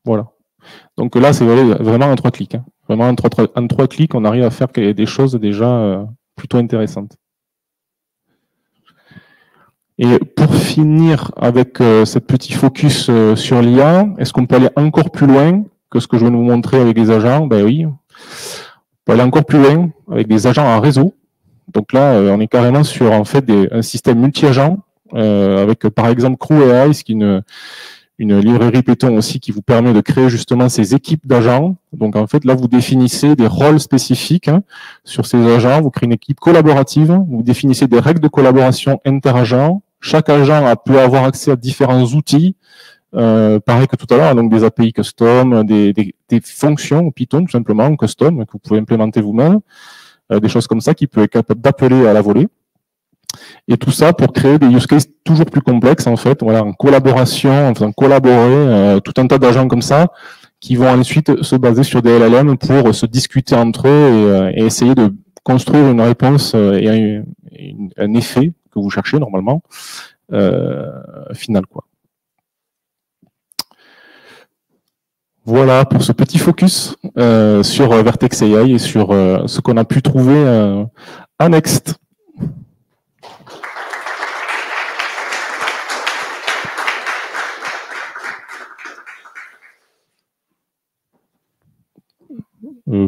Voilà. Donc là, c'est vraiment en 3 clics. Hein. Vraiment en 3 clics, on arrive à faire des choses déjà plutôt intéressantes. Et pour finir avec ce petit focus sur l'IA, est-ce qu'on peut aller encore plus loin que ce que je viens de vous montrer avec les agents? Ben oui. On peut aller encore plus loin avec des agents en réseau. Donc là, on est carrément sur en fait un système multi-agent avec par exemple CrewAI, ce qui est une librairie Python aussi qui vous permet de créer justement ces équipes d'agents. Donc en fait, là, vous définissez des rôles spécifiques sur ces agents, vous créez une équipe collaborative, vous définissez des règles de collaboration inter-agents. Chaque agent peut avoir accès à différents outils, pareil que tout à l'heure, donc des API custom, des fonctions Python tout simplement, custom, que vous pouvez implémenter vous-même, des choses comme ça qui peuvent être capables d'appeler à la volée. Et tout ça pour créer des use cases toujours plus complexes, en fait, voilà, en collaboration, en faisant collaborer tout un tas d'agents comme ça, qui vont ensuite se baser sur des LLM pour se discuter entre eux et essayer de construire une réponse et un effet que vous cherchez normalement final, quoi. Voilà pour ce petit focus sur Vertex AI et sur ce qu'on a pu trouver à Next.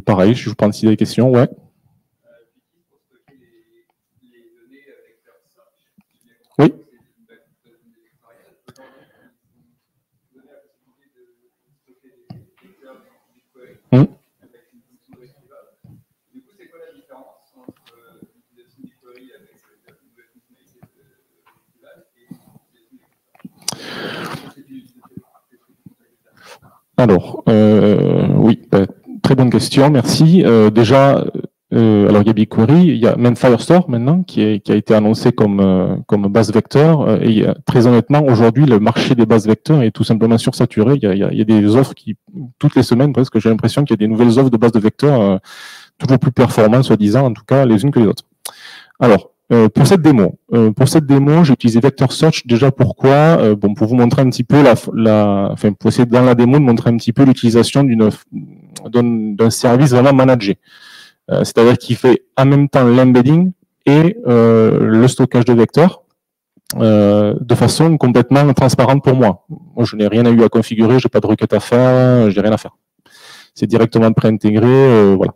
Pareil, je vous prends s'il y a des questions, ouais. Oui. Alors, oui, très bonne question, merci. Déjà, alors il y a BigQuery, il y a même Firestore maintenant qui a été annoncé comme base vecteur. Et très honnêtement, aujourd'hui, le marché des bases vecteurs est tout simplement sursaturé. Il y a des offres qui, toutes les semaines presque, j'ai l'impression qu'il y a des nouvelles offres de bases de vecteurs toujours plus performantes, soi-disant, en tout cas les unes que les autres. Alors, pour cette démo, j'ai utilisé Vector Search. Déjà, pourquoi bon, pour vous montrer un petit peu enfin, pour essayer dans la démo de montrer un petit peu l'utilisation d'un service vraiment managé. C'est-à-dire qu'il fait en même temps l'embedding et le stockage de vecteurs de façon complètement transparente pour moi. Moi, je n'ai rien eu à configurer, j'ai pas de requête à faire, j'ai rien à faire. C'est directement préintégré, voilà.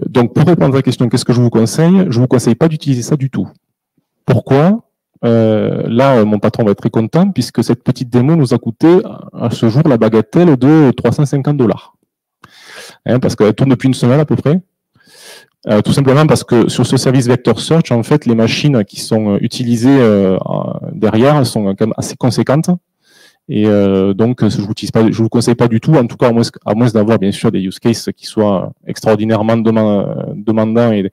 Donc, pour répondre à la question, qu'est-ce que je vous conseille? Je vous conseille pas d'utiliser ça du tout. Pourquoi? Là, mon patron va être très content puisque cette petite démo nous a coûté à ce jour la bagatelle de 350 $. Hein, parce qu'elle tourne depuis une semaine à peu près. Tout simplement parce que sur ce service Vector Search, en fait, les machines qui sont utilisées derrière sont quand même assez conséquentes. Et donc, je vous conseille pas du tout, en tout cas, à moins d'avoir bien sûr des use cases qui soient extraordinairement demandants. Et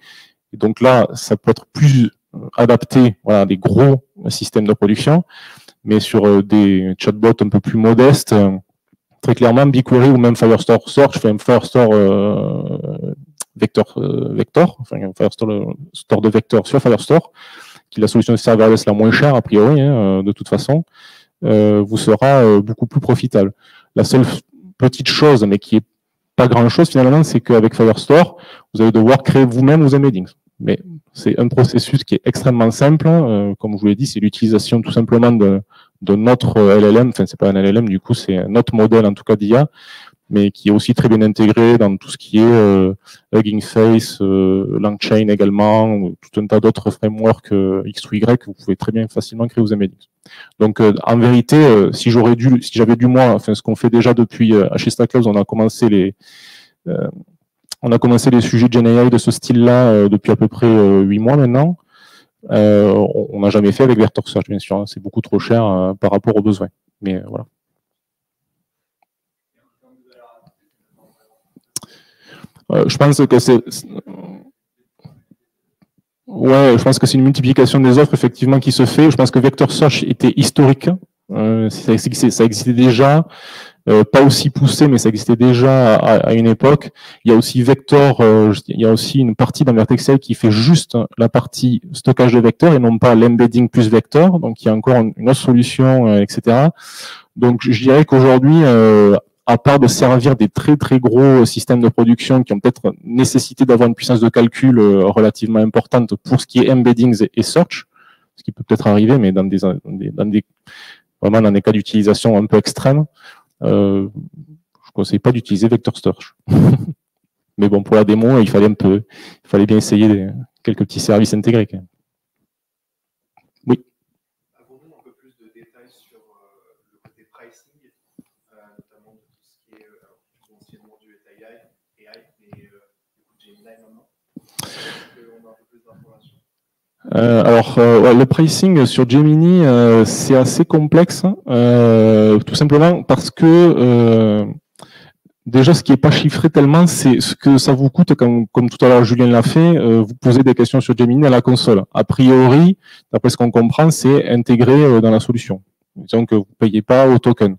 donc là, ça peut être plus adapté, voilà, des gros systèmes de production, mais sur des chatbots un peu plus modestes, très clairement, BigQuery ou même Firestore Search, enfin Firestore Vector, enfin Firestore store de vecteurs sur Firestore, qui est la solution de serverless la moins chère a priori, hein, de toute façon. Vous sera beaucoup plus profitable. La seule petite chose, mais qui est pas grand chose finalement, c'est qu'avec Firestore, vous allez devoir créer vous-même vos embeddings. Mais c'est un processus qui est extrêmement simple. Comme je vous l'ai dit, c'est l'utilisation tout simplement de notre LLM. Enfin, c'est pas un LLM, du coup, c'est notre modèle en tout cas d'IA, mais qui est aussi très bien intégré dans tout ce qui est Hugging Face, LangChain également, tout un tas d'autres frameworks X ou Y, vous pouvez très bien facilement créer vos embeddings. Donc, en vérité, si j'avais dû moi, enfin, ce qu'on fait déjà depuis chez Stackcloud, on a commencé les sujets GenAI de ce style-là depuis à peu près 8 mois maintenant. On n'a jamais fait avec Vector Search, bien sûr, hein, c'est beaucoup trop cher par rapport aux besoins. Mais voilà. Je pense que je pense que c'est une multiplication des offres effectivement qui se fait. Je pense que Vector Search était historique. Ça existait déjà, pas aussi poussé, mais ça existait déjà à une époque. Il y a aussi Vector, il y a aussi une partie dans Vertex AI qui fait juste la partie stockage de vecteurs et non pas l'embedding plus vecteur. Donc il y a encore une autre solution, etc. Donc je dirais qu'aujourd'hui, à part de servir des très très gros systèmes de production qui ont peut-être nécessité d'avoir une puissance de calcul relativement importante pour ce qui est embeddings et search, ce qui peut peut-être arriver, mais vraiment dans des cas d'utilisation un peu extrêmes, je ne conseille pas d'utiliser Vector Search. Mais bon, pour la démo, il fallait bien essayer quelques petits services intégrés quand même. Oui. Avons-nous un peu plus de détails sur le côté pricing, notamment de tout ce qui est anciennement du AI, mais du coup Gemini maintenant? Est-ce qu'on a un peu plus d'informations? Le pricing sur Gemini, c'est assez complexe, tout simplement parce que déjà, ce qui n'est pas chiffré tellement, c'est ce que ça vous coûte, comme tout à l'heure Julien l'a fait, vous posez des questions sur Gemini à la console. A priori, d'après ce qu'on comprend, c'est intégré dans la solution. Disons que vous ne payez pas au token.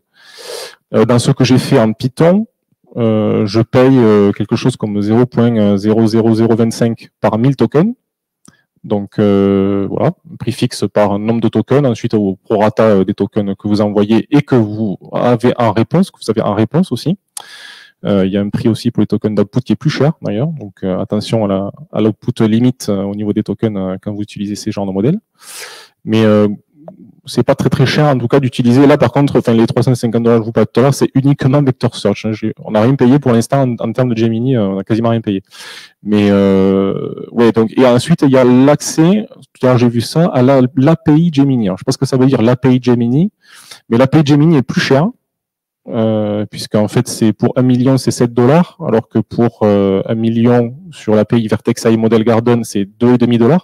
Dans ce que j'ai fait en Python, je paye quelque chose comme 0.00025 par 1000 tokens. Donc voilà, prix fixe par un nombre de tokens, ensuite au prorata des tokens que vous envoyez et que vous avez en réponse, aussi. Il y a un prix aussi pour les tokens d'output qui est plus cher d'ailleurs, donc attention à l'output limite au niveau des tokens quand vous utilisez ces genres de modèles. Mais c'est pas très cher en tout cas d'utiliser. Là par contre, enfin les 350 $ que je vous parlais tout à l'heure, c'est uniquement Vector Search. On n'a rien payé pour l'instant en termes de Gemini, on n'a quasiment rien payé. Mais ouais, donc et ensuite il y a l'accès. Tout à l'heure j'ai vu ça à l'API Gemini. Alors, je sais pas ce que ça veut dire l'API Gemini, mais l'API Gemini est plus cher. Puisqu'en fait c'est pour 1 million c'est 7 $, alors que pour 1 million sur l'API Vertex AI Model Garden c'est 2,5 $.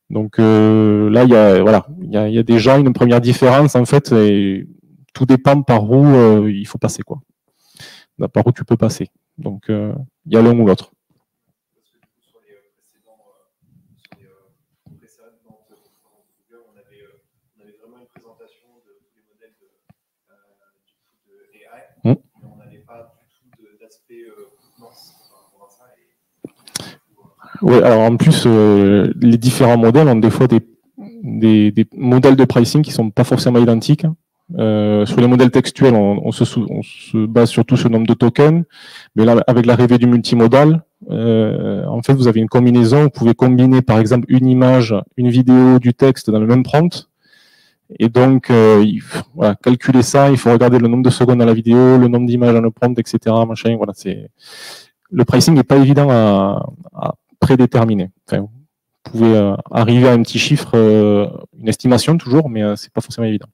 Donc là il y a déjà une première différence en fait, et tout dépend par où il faut passer quoi, par où tu peux passer. Donc il y a l'un ou l'autre. Oui, alors en plus, les différents modèles ont des fois des modèles de pricing qui sont pas forcément identiques. Sur les modèles textuels, on se base surtout sur le nombre de tokens, mais là, avec l'arrivée du multimodal, en fait, vous avez une combinaison. Vous pouvez combiner, par exemple, une image, une vidéo, du texte dans le même prompt. Et donc, voilà, calculer ça, il faut regarder le nombre de secondes dans la vidéo, le nombre d'images dans le prompt, etc. Machin, voilà, le pricing n'est pas évident à prédéterminer. Enfin, vous pouvez arriver à un petit chiffre, une estimation toujours, mais c'est pas forcément évident.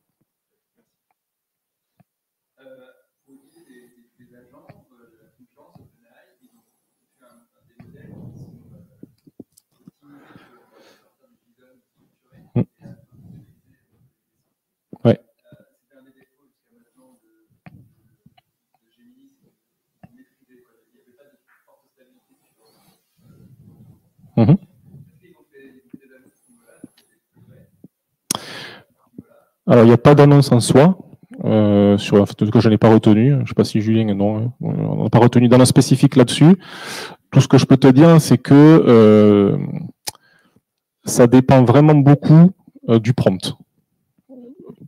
Ouais. Alors, il n'y a pas d'annonce en soi, sur, en tout cas, je n'ai pas retenu. Je ne sais pas si Julien, non, on n'a pas retenu d'annonce spécifique là-dessus. Tout ce que je peux te dire, c'est que ça dépend vraiment beaucoup du prompt.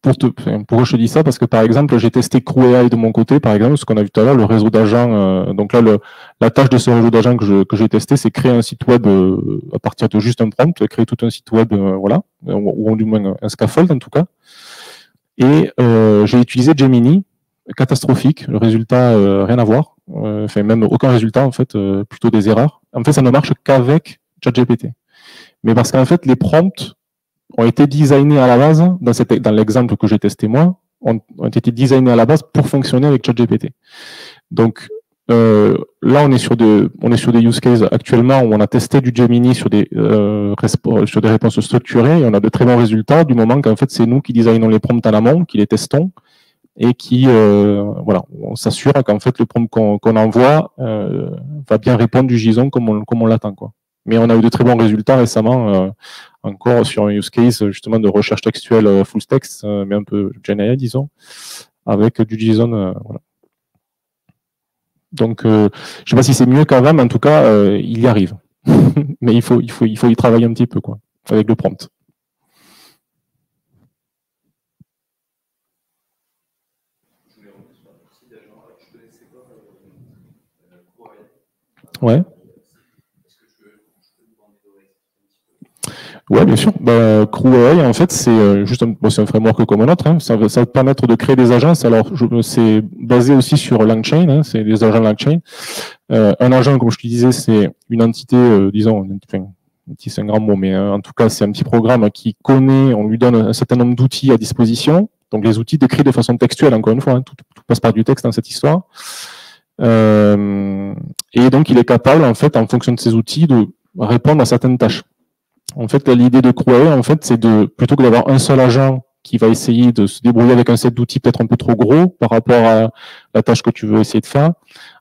Pourquoi je te dis ça? Parce que par exemple, j'ai testé Crew.ai de mon côté, par exemple, ce qu'on a vu tout à l'heure, le réseau d'agents. Donc là, la tâche de ce réseau d'agents que j'ai testé, c'est créer un site web à partir de juste un prompt, créer tout un site web, voilà, ou du moins un scaffold en tout cas. Et j'ai utilisé Gemini, catastrophique, le résultat rien à voir, enfin même aucun résultat en fait, plutôt des erreurs. En fait, ça ne marche qu'avec ChatGPT. Mais parce qu'en fait, les prompts ont été designés à la base, dans l'exemple que j'ai testé moi, ont été designés à la base pour fonctionner avec ChatGPT. Donc là, on est sur des use cases actuellement où on a testé du Gemini sur des réponses structurées et on a de très bons résultats du moment qu'en fait c'est nous qui designons les prompts en amont, qui les testons et qui voilà, on s'assure qu'en fait le prompt qu'on envoie va bien répondre du JSON comme on l'attend quoi. Mais on a eu de très bons résultats récemment, encore sur un use case justement de recherche textuelle full text, mais un peu GenAI disons, avec du JSON. Voilà. Donc, je ne sais pas si c'est mieux qu'avant, mais en tout cas, il y arrive. Mais il faut y travailler un petit peu, quoi, avec le prompt. Ouais. Ouais, bien sûr. Crew.ai, en fait, c'est juste c'est un framework comme un autre. Hein. Ça va permettre de créer des agences. Alors, c'est basé aussi sur LangChain. Hein. C'est des agents LangChain. Un agent, comme je te disais, c'est une entité, disons, c'est un grand mot, mais en tout cas, c'est un petit programme qui connaît, on lui donne un certain nombre d'outils à disposition. Donc, les outils décrits de façon textuelle, encore une fois. Hein. Tout passe par du texte dans cette histoire. Et donc, il est capable, en fait, en fonction de ces outils, de répondre à certaines tâches. En fait, l'idée de Crew.ai, en fait, c'est plutôt que d'avoir un seul agent qui va essayer de se débrouiller avec un set d'outils peut-être un peu trop gros par rapport à la tâche que tu veux essayer de faire.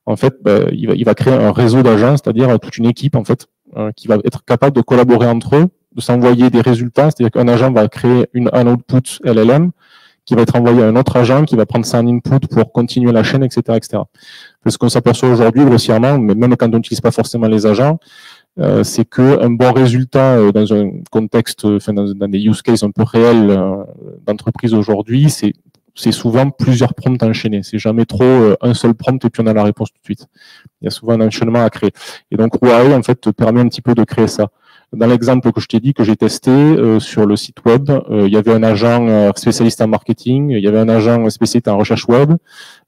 En fait, il va créer un réseau d'agents, c'est-à-dire toute une équipe, en fait, qui va être capable de collaborer entre eux, de s'envoyer des résultats. C'est-à-dire qu'un agent va créer un output LLM qui va être envoyé à un autre agent, qui va prendre ça en input pour continuer la chaîne, etc., etc. Parce qu'on s'aperçoit aujourd'hui, grossièrement, mais même quand on n'utilise pas forcément les agents, c'est qu'un bon résultat dans un contexte, enfin, dans des use cases un peu réels d'entreprise aujourd'hui, c'est souvent plusieurs prompts enchaînés. C'est jamais trop un seul prompt et puis on a la réponse tout de suite. Il y a souvent un enchaînement à créer. Et donc, Rouae, en fait, te permet un petit peu de créer ça. Dans l'exemple que je t'ai dit, que j'ai testé sur le site web, il y avait un agent spécialiste en marketing, il y avait un agent spécialiste en recherche web,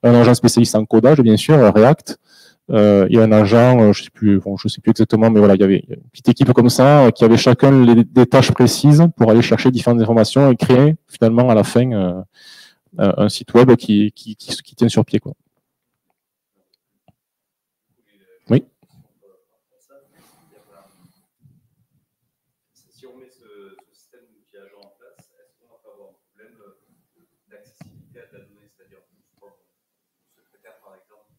un agent spécialiste en codage, bien sûr, React. Il y a un agent, je sais plus exactement, mais voilà, il y avait une petite équipe comme ça qui avait chacun des tâches précises pour aller chercher différentes informations et créer finalement à la fin un site web qui tient sur pied, quoi. Oui. Si on met ce système d'outillage en place, est-ce qu'on va pas avoir un problème d'accessibilité à de la donnée, c'est-à-dire le secrétaire par exemple,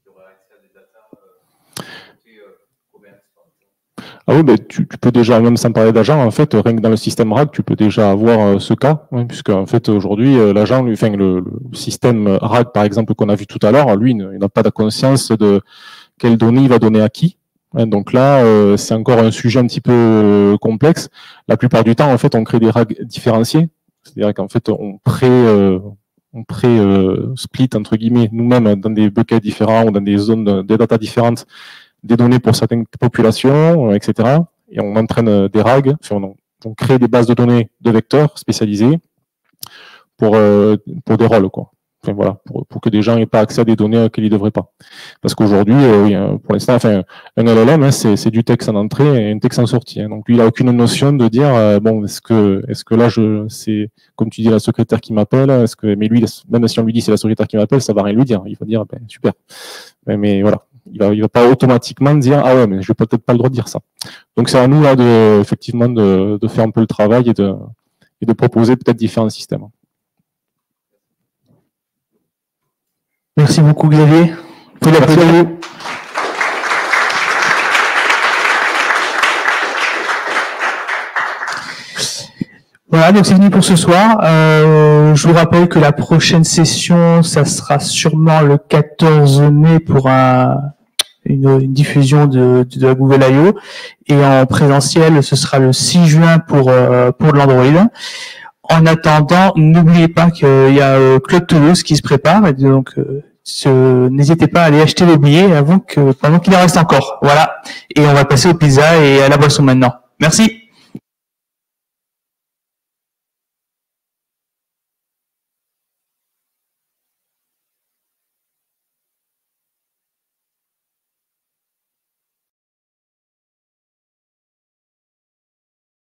qui aurait accès à des datas côté commerce par exemple? Ah oui, mais tu peux déjà, même sans parler d'agent, en fait, rien que dans le système RAG, tu peux déjà avoir ce cas, hein, puisque en fait aujourd'hui, l'agent, enfin le système RAG par exemple qu'on a vu tout à l'heure, lui, il n'a pas de conscience de quelles données il va donner à qui. Hein, donc là, c'est encore un sujet un petit peu complexe. La plupart du temps, en fait, on crée des RAG différenciés, c'est-à-dire qu'en fait, on split entre guillemets nous-mêmes dans des buckets différents ou dans des zones, des datas différentes, des données pour certaines populations, etc. Et on entraîne des RAG, enfin, on crée des bases de données de vecteurs spécialisés pour des rôles, quoi. Enfin, voilà, pour que des gens n'aient pas accès à des données auxquelles ils ne devraient pas. Parce qu'aujourd'hui, pour l'instant, enfin, un LLM, hein, c'est du texte en entrée et un texte en sortie. Hein. Donc lui, il n'a aucune notion de dire bon, est-ce que là, c'est comme tu dis la secrétaire qui m'appelle, mais lui, même si on lui dit c'est la secrétaire qui m'appelle, ça va rien lui dire. Il va dire ben, super. Mais voilà. Il va pas automatiquement dire ah ouais, mais je vais peut-être pas le droit de dire ça. Donc c'est à nous là effectivement de faire un peu le travail et de proposer peut-être différents systèmes. Merci beaucoup, Xavier. Vous pouvez l'applaudir. Voilà, donc c'est fini pour ce soir. Je vous rappelle que la prochaine session, ça sera sûrement le 14 mai pour une diffusion de la Google I.O. Et en présentiel, ce sera le 6 juin pour l'Android. En attendant, n'oubliez pas qu'il y a Cloud Toulouse qui se prépare, et donc n'hésitez pas à aller acheter les billets pendant qu'il en reste encore. Voilà. Et on va passer aux pizzas et à la boisson maintenant. Merci.